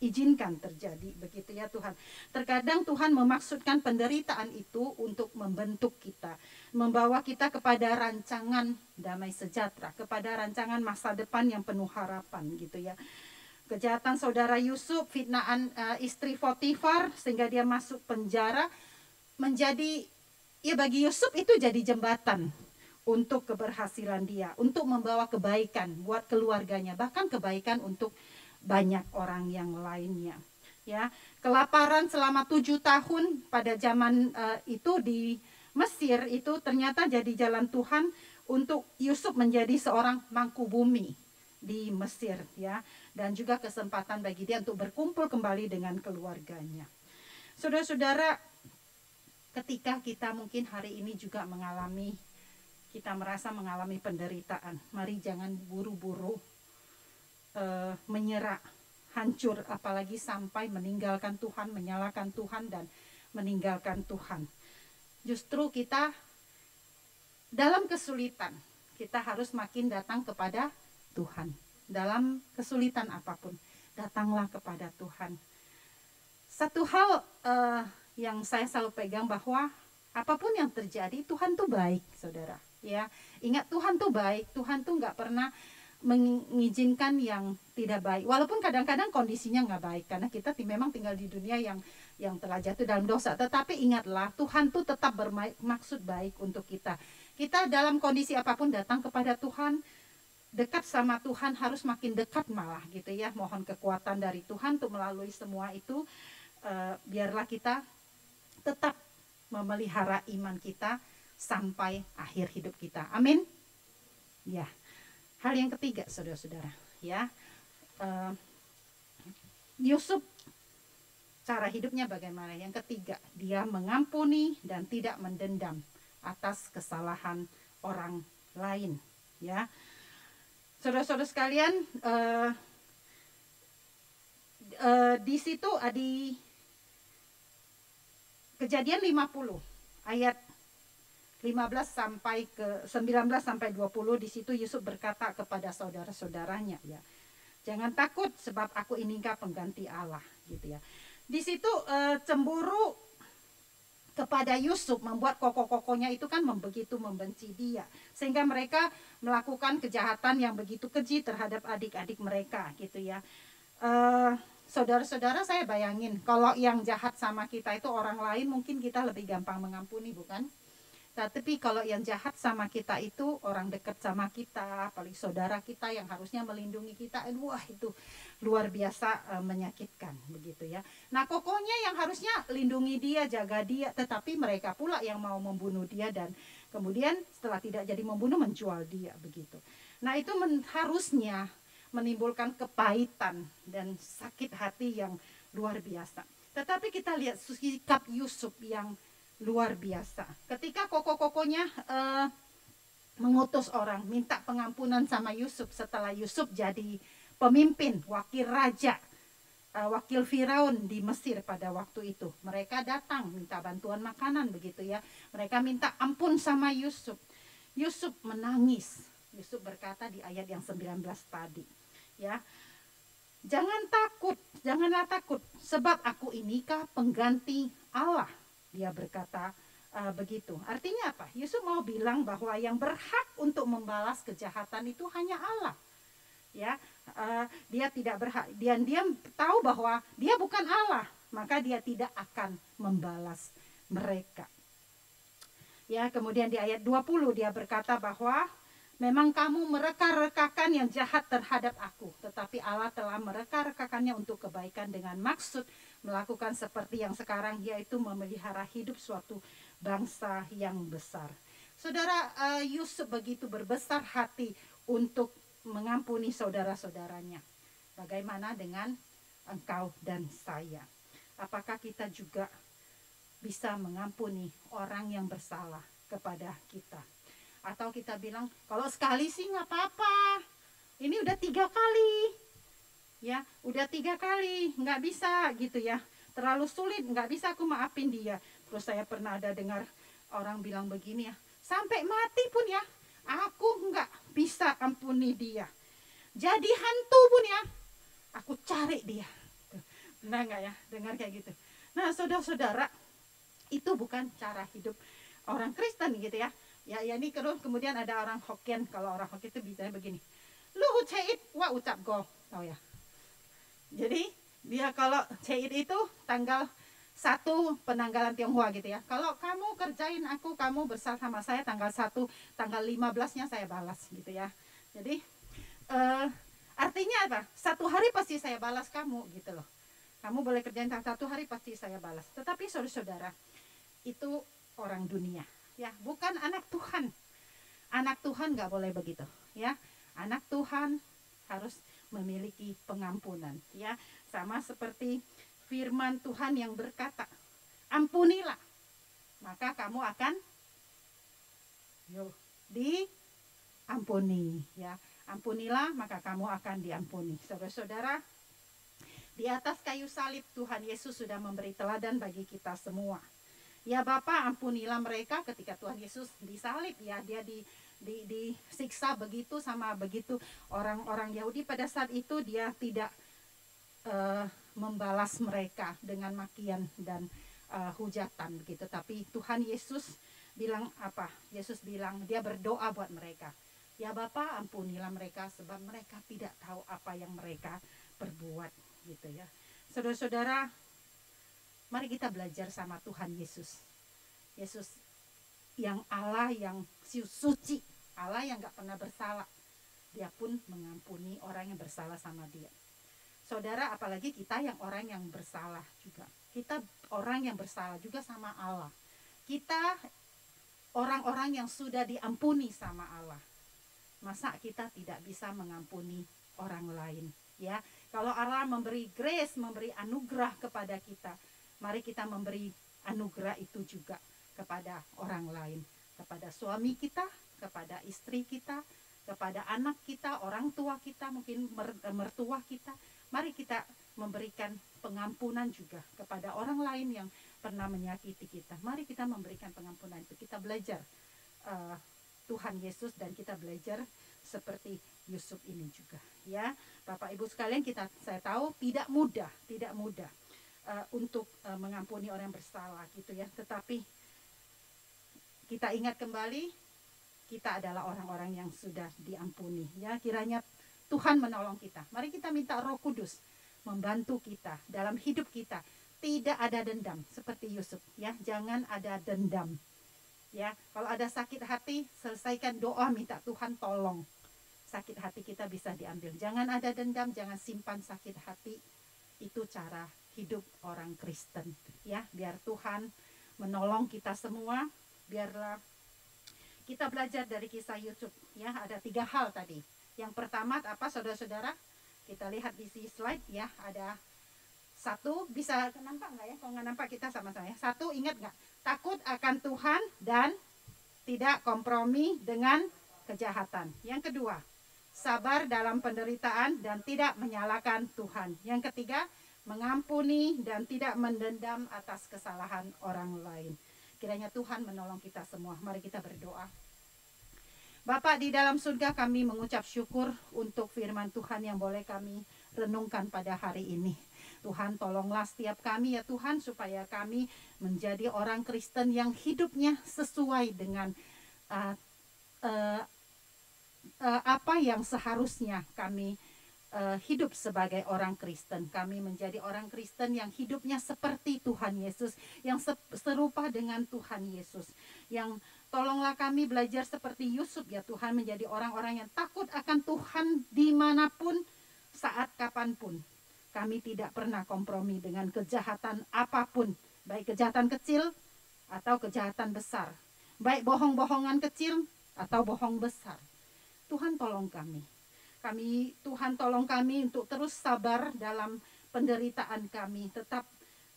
izinkan terjadi begitu ya Tuhan. Terkadang Tuhan memaksudkan penderitaan itu untuk membentuk kita, membawa kita kepada rancangan damai sejahtera, kepada rancangan masa depan yang penuh harapan gitu ya. Kejahatan saudara Yusuf, fitnaan istri Potifar sehingga dia masuk penjara, menjadi ya bagi Yusuf itu jadi jembatan untuk keberhasilan dia, untuk membawa kebaikan buat keluarganya, bahkan kebaikan untuk banyak orang yang lainnya. Ya, kelaparan selama 7 tahun pada zaman itu di Mesir itu ternyata jadi jalan Tuhan untuk Yusuf menjadi seorang mangku bumi di Mesir ya, dan juga kesempatan bagi dia untuk berkumpul kembali dengan keluarganya. Saudara-saudara, ketika kita mungkin hari ini juga kita merasa mengalami penderitaan, mari jangan buru-buru menyerah, hancur, apalagi sampai meninggalkan Tuhan, menyalahkan Tuhan dan meninggalkan Tuhan. Justru kita dalam kesulitan, kita harus makin datang kepada Tuhan. Dalam kesulitan apapun, datanglah kepada Tuhan. Satu hal yang saya selalu pegang bahwa apapun yang terjadi, Tuhan tuh baik, saudara. Ya, ingat Tuhan tuh baik. Tuhan tuh nggak pernah mengizinkan yang tidak baik, walaupun kadang-kadang kondisinya nggak baik karena kita memang tinggal di dunia yang telah jatuh dalam dosa. Tetapi ingatlah, Tuhan tuh tetap bermaksud baik untuk kita. Kita dalam kondisi apapun datang kepada Tuhan, dekat sama Tuhan, harus makin dekat malah gitu ya. Mohon kekuatan dari Tuhan untuk melalui semua itu. Biarlah kita tetap memelihara iman kita sampai akhir hidup kita. Amin. Ya. Hal yang ketiga, saudara-saudara, ya, Yusuf cara hidupnya bagaimana? Yang ketiga, dia mengampuni dan tidak mendendam atas kesalahan orang lain, ya. Saudara-saudara sekalian, di situ di Kejadian 50 ayat 15 sampai ke 19 sampai 20, di situ Yusuf berkata kepada saudara-saudaranya ya, jangan takut sebab aku ini enggak pengganti Allah gitu ya. Di situ cemburu kepada Yusuf membuat koko-kokonya itu kan begitu membenci dia, sehingga mereka melakukan kejahatan yang begitu keji terhadap adik-adik mereka gitu ya. Saudara-saudara, saya bayangin kalau yang jahat sama kita itu orang lain, mungkin kita lebih gampang mengampuni, bukan? Tapi kalau yang jahat sama kita itu orang dekat sama kita, paling saudara kita yang harusnya melindungi kita, wah itu luar biasa menyakitkan begitu ya. Nah, kokonya yang harusnya lindungi dia, jaga dia, tetapi mereka pula yang mau membunuh dia dan kemudian setelah tidak jadi membunuh menjual dia begitu. Nah, itu harusnya menimbulkan kepahitan dan sakit hati yang luar biasa. Tetapi kita lihat sikap Yusuf yang luar biasa. Ketika koko-kokonya mengutus orang minta pengampunan sama Yusuf setelah Yusuf jadi pemimpin, wakil raja, wakil Firaun di Mesir pada waktu itu. Mereka datang minta bantuan makanan begitu ya. Mereka minta ampun sama Yusuf. Yusuf menangis. Yusuf berkata di ayat yang 19 tadi, ya. Janganlah takut, sebab aku inikah pengganti Allah. Dia berkata begitu. Artinya apa? Yusuf mau bilang bahwa yang berhak untuk membalas kejahatan itu hanya Allah. Ya, dia tidak berhak. Dia tahu bahwa dia bukan Allah, maka dia tidak akan membalas mereka. Ya, kemudian di ayat 20 dia berkata bahwa memang kamu mereka-rekakan yang jahat terhadap aku, tetapi Allah telah mereka-rekakannya untuk kebaikan dengan maksud melakukan seperti yang sekarang, yaitu memelihara hidup suatu bangsa yang besar. Saudara, Yusuf begitu berbesar hati untuk mengampuni saudara-saudaranya. Bagaimana dengan engkau dan saya? Apakah kita juga bisa mengampuni orang yang bersalah kepada kita. Atau kita bilang, kalau sekali sih nggak apa-apa, ini udah 3 kali, ya udah 3 kali, nggak bisa gitu ya, terlalu sulit, nggak bisa aku maafin dia. Terus saya pernah ada dengar orang bilang begini ya, sampai mati pun ya, aku nggak bisa ampuni dia. Jadi hantu pun ya, aku cari dia. Benar nggak ya, dengar kayak gitu? Nah saudara-saudara, itu bukan cara hidup orang Kristen gitu ya. Ya ini kemudian ada orang Hokkien. Kalau orang Hokkien itu bicaranya begini, lu ceit wa ucap go, tahu ya. Jadi dia kalau ceit itu tanggal 1 penanggalan Tionghoa gitu ya. Kalau kamu kerjain aku, kamu bersalah sama saya tanggal 1, tanggal 15-nya saya balas gitu ya. Jadi artinya apa? 1 hari pasti saya balas kamu gitu loh. Kamu boleh kerjain 1 hari pasti saya balas. Tetapi saudara-saudara, itu orang dunia, ya, bukan anak Tuhan. Anak Tuhan nggak boleh begitu, ya. Anak Tuhan harus memiliki pengampunan, ya. Sama seperti firman Tuhan yang berkata, ampunilah, maka kamu akan diampuni, ya. Ampunilah, maka kamu akan diampuni. Saudara-saudara, di atas kayu salib Tuhan Yesus sudah memberi teladan bagi kita semua. Ya Bapa, ampunilah mereka. Ketika Tuhan Yesus disalib, ya dia disiksa begitu sama begitu orang-orang Yahudi pada saat itu. Dia tidak membalas mereka dengan makian dan hujatan begitu. Tapi Tuhan Yesus bilang apa? Yesus bilang, dia berdoa buat mereka. Ya Bapa, ampunilah mereka sebab mereka tidak tahu apa yang mereka perbuat gitu ya. Saudara-saudara, mari kita belajar sama Tuhan Yesus. Yesus yang Allah yang suci, Allah yang gak pernah bersalah. Dia pun mengampuni orang yang bersalah sama dia. Saudara, apalagi kita yang orang yang bersalah juga. Kita orang yang bersalah juga sama Allah. Kita orang-orang yang sudah diampuni sama Allah. Masa kita tidak bisa mengampuni orang lain, ya? Kalau Allah memberi grace, memberi anugerah kepada kita, mari kita memberi anugerah itu juga kepada orang lain, kepada suami kita, kepada istri kita, kepada anak kita, orang tua kita, mungkin mertua kita. Mari kita memberikan pengampunan juga kepada orang lain yang pernah menyakiti kita. Mari kita memberikan pengampunan itu. Kita belajar Tuhan Yesus dan kita belajar seperti Yusuf ini juga, ya. Bapak Ibu sekalian, saya tahu tidak mudah untuk mengampuni orang yang bersalah gitu ya. Tetapi kita ingat kembali, kita adalah orang-orang yang sudah diampuni, ya. Kiranya Tuhan menolong kita. Mari kita minta Roh Kudus membantu kita dalam hidup kita. Tidak ada dendam seperti Yusuf, ya. Jangan ada dendam, ya. Kalau ada sakit hati, selesaikan doa, minta Tuhan tolong. Sakit hati kita bisa diambil. Jangan ada dendam, jangan simpan sakit hati. Itu cara hidup orang Kristen, ya. Biar Tuhan menolong kita semua. Biarlah kita belajar dari kisah Yusuf, ya. Ada 3 hal tadi. Yang pertama apa, saudara-saudara? Kita lihat di slide, ya. Ada 1, bisa nampak nggak ya? Kalau nggak nampak kita sama-sama ya. 1, ingat nggak? Takut akan Tuhan dan tidak kompromi dengan kejahatan. Yang kedua, sabar dalam penderitaan dan tidak menyalahkan Tuhan. Yang ketiga, mengampuni dan tidak mendendam atas kesalahan orang lain. Kiranya Tuhan menolong kita semua. Mari kita berdoa. Bapa di dalam surga, kami mengucap syukur untuk firman Tuhan yang boleh kami renungkan pada hari ini. Tuhan, tolonglah setiap kami ya Tuhan, supaya kami menjadi orang Kristen yang hidupnya sesuai dengan apa yang seharusnya kami hidup sebagai orang Kristen. Kami menjadi orang Kristen yang hidupnya seperti Tuhan Yesus, yang serupa dengan Tuhan Yesus. Yang tolonglah kami belajar seperti Yusuf ya Tuhan, menjadi orang-orang yang takut akan Tuhan dimanapun, saat kapanpun. Kami tidak pernah kompromi dengan kejahatan apapun, baik kejahatan kecil atau kejahatan besar, baik bohong-bohongan kecil atau bohong besar. Tuhan tolong kami. Tuhan tolong kami untuk terus sabar dalam penderitaan kami, tetap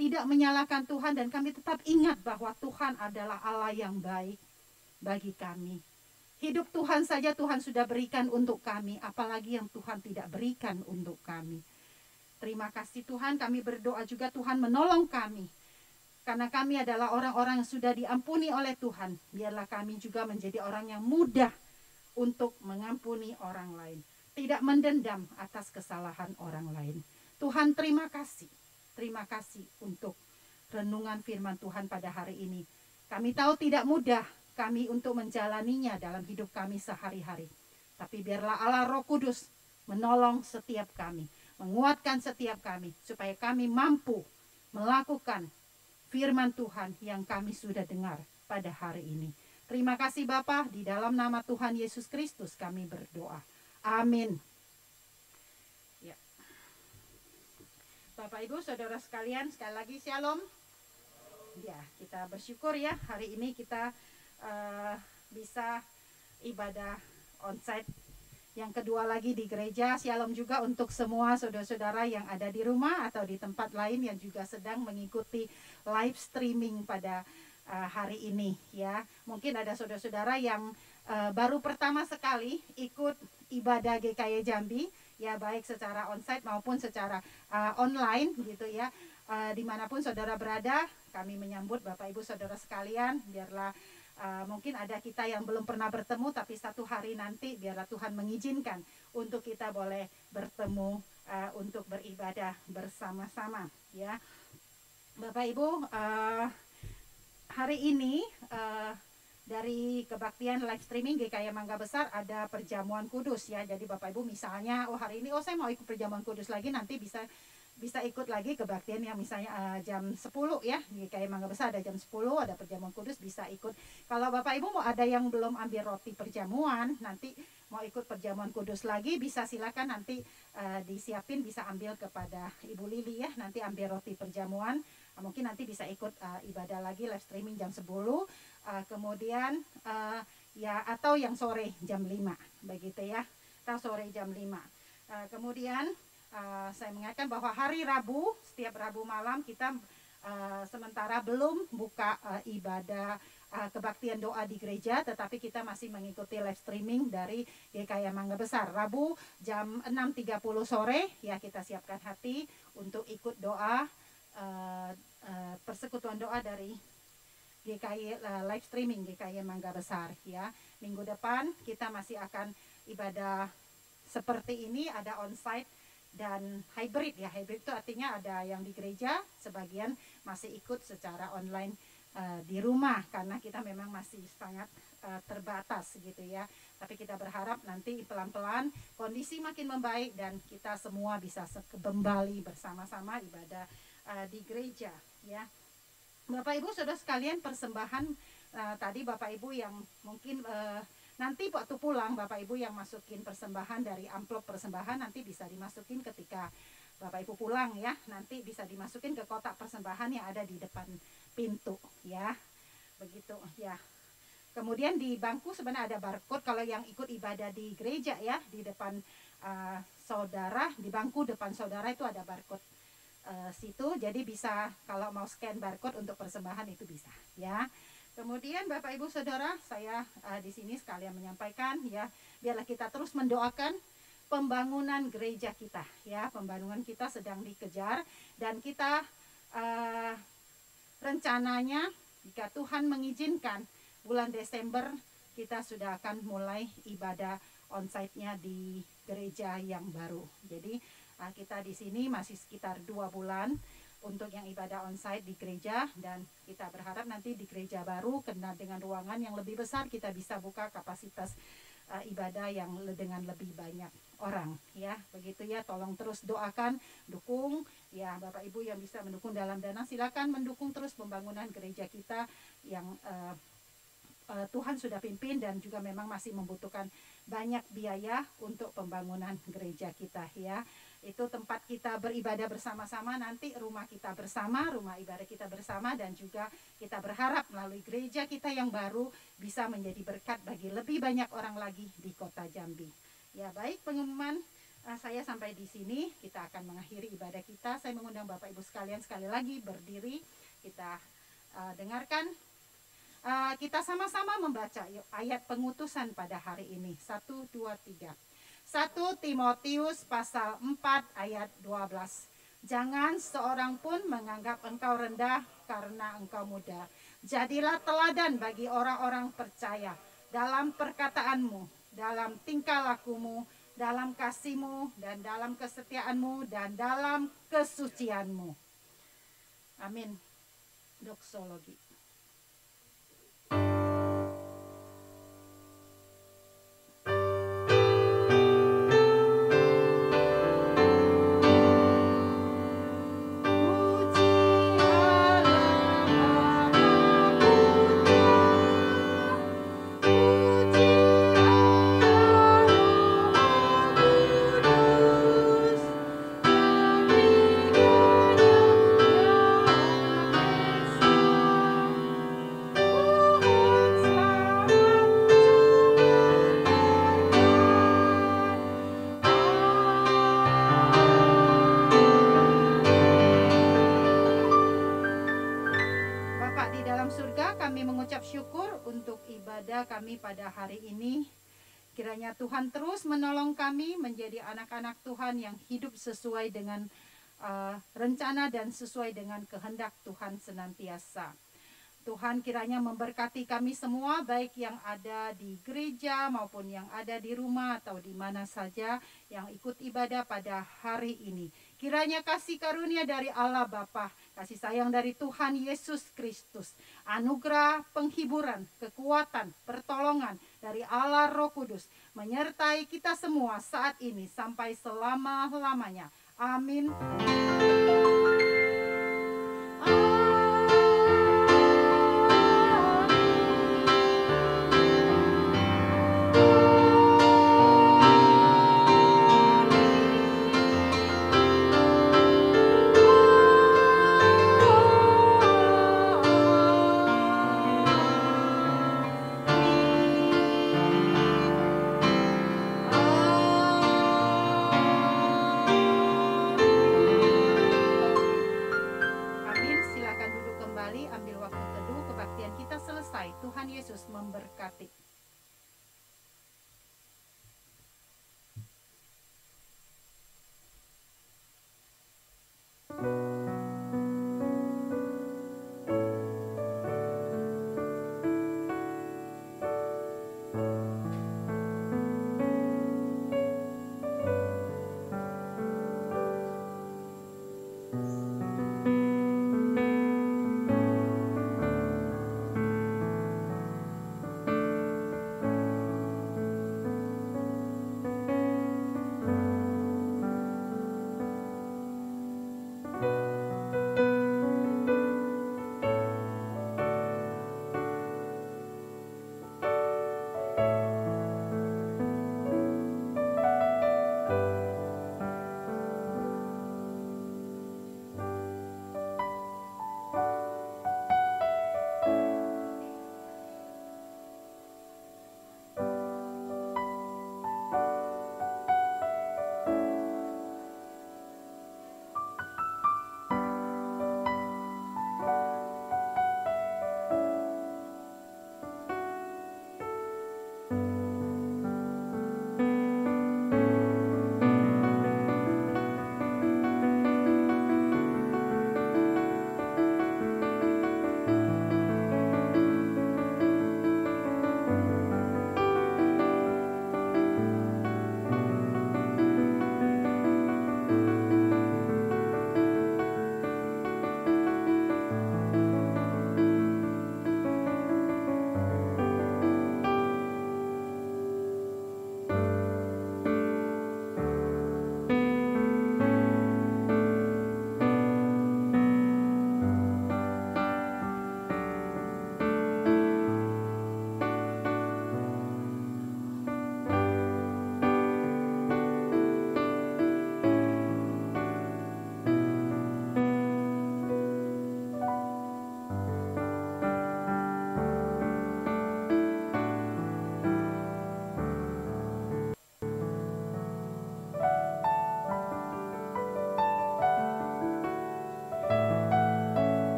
tidak menyalahkan Tuhan, dan kami tetap ingat bahwa Tuhan adalah Allah yang baik bagi kami. Hidup Tuhan saja Tuhan sudah berikan untuk kami, apalagi yang Tuhan tidak berikan untuk kami. Terima kasih Tuhan, kami berdoa juga Tuhan menolong kami. Karena kami adalah orang-orang yang sudah diampuni oleh Tuhan, biarlah kami juga menjadi orang yang mudah untuk mengampuni orang lain. Tidak mendendam atas kesalahan orang lain. Tuhan terima kasih. Terima kasih untuk renungan firman Tuhan pada hari ini. Kami tahu tidak mudah kami untuk menjalaninya dalam hidup kami sehari-hari. Tapi biarlah Allah Roh Kudus menolong setiap kami, menguatkan setiap kami, supaya kami mampu melakukan firman Tuhan yang kami sudah dengar pada hari ini. Terima kasih Bapa, di dalam nama Tuhan Yesus Kristus kami berdoa. Amin. Ya. Bapak Ibu Saudara sekalian, sekali lagi shalom. Ya, kita bersyukur ya hari ini kita bisa ibadah onsite yang kedua lagi di gereja. Shalom juga untuk semua saudara-saudara yang ada di rumah atau di tempat lain yang juga sedang mengikuti live streaming pada hari ini ya. Mungkin ada saudara-saudara yang baru pertama sekali ikut ibadah GKY Jambi ya, baik secara onsite maupun secara online gitu ya. Dimanapun saudara berada, kami menyambut Bapak Ibu Saudara sekalian. Biarlah mungkin ada kita yang belum pernah bertemu, tapi satu hari nanti biarlah Tuhan mengizinkan untuk kita boleh bertemu untuk beribadah bersama-sama ya. Bapak Ibu, hari ini dari kebaktian live streaming GKY Mangga Besar ada perjamuan kudus ya. Jadi Bapak Ibu misalnya hari ini saya mau ikut perjamuan kudus lagi, nanti bisa ikut lagi kebaktian yang misalnya jam 10 ya. GKY Mangga Besar ada jam 10 ada perjamuan kudus, bisa ikut. Kalau Bapak Ibu mau ada yang belum ambil roti perjamuan, nanti mau ikut perjamuan kudus lagi, bisa silakan nanti disiapin, bisa ambil kepada Ibu Lili ya, nanti ambil roti perjamuan. Mungkin nanti bisa ikut ibadah lagi live streaming jam 10, kemudian ya atau yang sore jam 5 begitu ya, atau sore jam 5. Kemudian saya mengingatkan bahwa hari Rabu, setiap Rabu malam kita sementara belum buka ibadah kebaktian doa di gereja, tetapi kita masih mengikuti live streaming dari GKY Mangga Besar. Rabu jam 6.30 sore ya, kita siapkan hati untuk ikut doa persekutuan doa dari GKY live streaming GKY Mangga Besar ya. Minggu depan kita masih akan ibadah seperti ini, ada onsite dan hybrid ya. Hybrid itu artinya ada yang di gereja, sebagian masih ikut secara online di rumah, karena kita memang masih sangat terbatas gitu ya. Tapi kita berharap nanti pelan-pelan kondisi makin membaik dan kita semua bisa kembali bersama-sama ibadah di gereja ya. Bapak Ibu Saudara sekalian, persembahan tadi Bapak Ibu yang mungkin nanti waktu pulang Bapak Ibu yang masukin persembahan dari amplop persembahan, nanti bisa dimasukin ketika Bapak Ibu pulang ya, nanti bisa dimasukin ke kotak persembahan yang ada di depan pintu ya, begitu ya. Kemudian di bangku sebenarnya ada barcode kalau yang ikut ibadah di gereja ya, di depan saudara, di bangku depan saudara itu ada barcode situ, jadi bisa kalau mau scan barcode untuk persembahan itu bisa ya. Kemudian Bapak Ibu Saudara, saya di sini sekalian menyampaikan ya, biarlah kita terus mendoakan pembangunan gereja kita ya. Pembangunan kita sedang dikejar dan kita rencananya jika Tuhan mengizinkan bulan Desember kita sudah akan mulai ibadah onsite-nya di gereja yang baru. Jadi kita di sini masih sekitar 2 bulan untuk yang ibadah onsite di gereja, dan kita berharap nanti di gereja baru kena dengan ruangan yang lebih besar, kita bisa buka kapasitas ibadah yang dengan lebih banyak orang ya, begitu ya. Tolong terus doakan, dukung ya. Bapak Ibu yang bisa mendukung dalam dana, silakan mendukung terus pembangunan gereja kita yang Tuhan sudah pimpin dan juga memang masih membutuhkan banyak biaya untuk pembangunan gereja kita ya. Itu tempat kita beribadah bersama-sama, nanti rumah kita bersama, rumah ibadah kita bersama, dan juga kita berharap melalui gereja kita yang baru bisa menjadi berkat bagi lebih banyak orang lagi di kota Jambi. Ya, baik, pengumuman Saya sampai di sini, kita akan mengakhiri ibadah kita. Saya mengundang Bapak Ibu sekalian sekali lagi berdiri. Kita dengarkan. Kita sama-sama membaca yuk, ayat pengutusan pada hari ini. 1, 2, 3. 1 Timotius pasal 4 ayat 12. Jangan seorang pun menganggap engkau rendah karena engkau muda. Jadilah teladan bagi orang-orang percaya dalam perkataanmu, dalam tingkah lakumu, dalam kasihmu, dan dalam kesetiaanmu, dan dalam kesucianmu. Amin. Doksologi. Syukur untuk ibadah kami pada hari ini. Kiranya Tuhan terus menolong kami menjadi anak-anak Tuhan yang hidup sesuai dengan rencana dan sesuai dengan kehendak Tuhan senantiasa. Tuhan kiranya memberkati kami semua, baik yang ada di gereja maupun yang ada di rumah atau di mana saja yang ikut ibadah pada hari ini. Kiranya kasih karunia dari Allah Bapa, kasih sayang dari Tuhan Yesus Kristus, anugerah, penghiburan, kekuatan, pertolongan dari Allah Roh Kudus menyertai kita semua saat ini sampai selama-lamanya. Amin. Tuhan Yesus memberkati.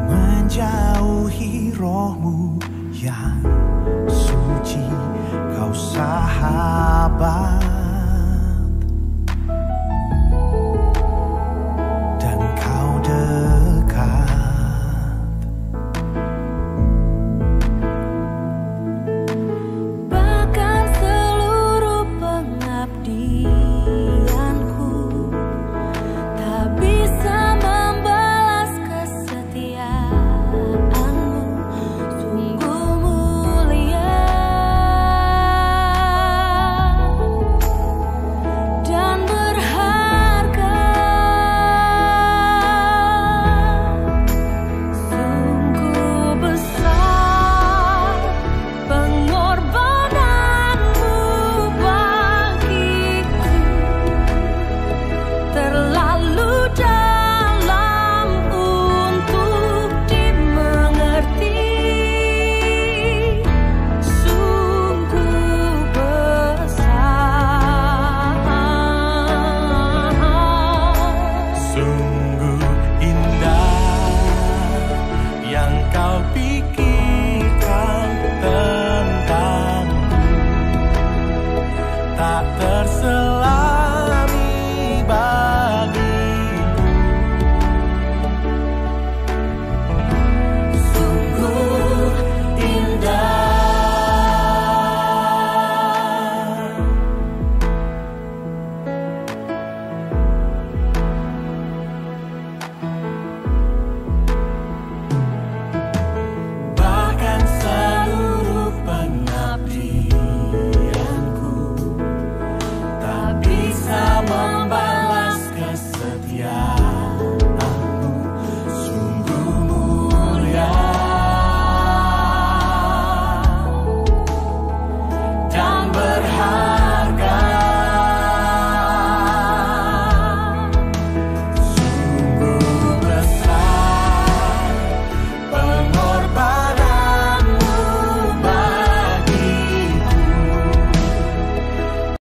menjauhi rohmu yang suci, kau sahabat dan kau dekat. Bahkan seluruh pengabdianku tak bisa membalas kesetiaanmu, sungguh mulia dan berharga. Sungguh besar pengorbananmu bagiku, terlalu dalam untuk dimengerti. Sungguh besar, sungguh indah yang kau pikirkan tentangku, tak terselami bagiku. sungguh indah. Bahkan seluruh pengabdianku tak bisa membalas kesetiaan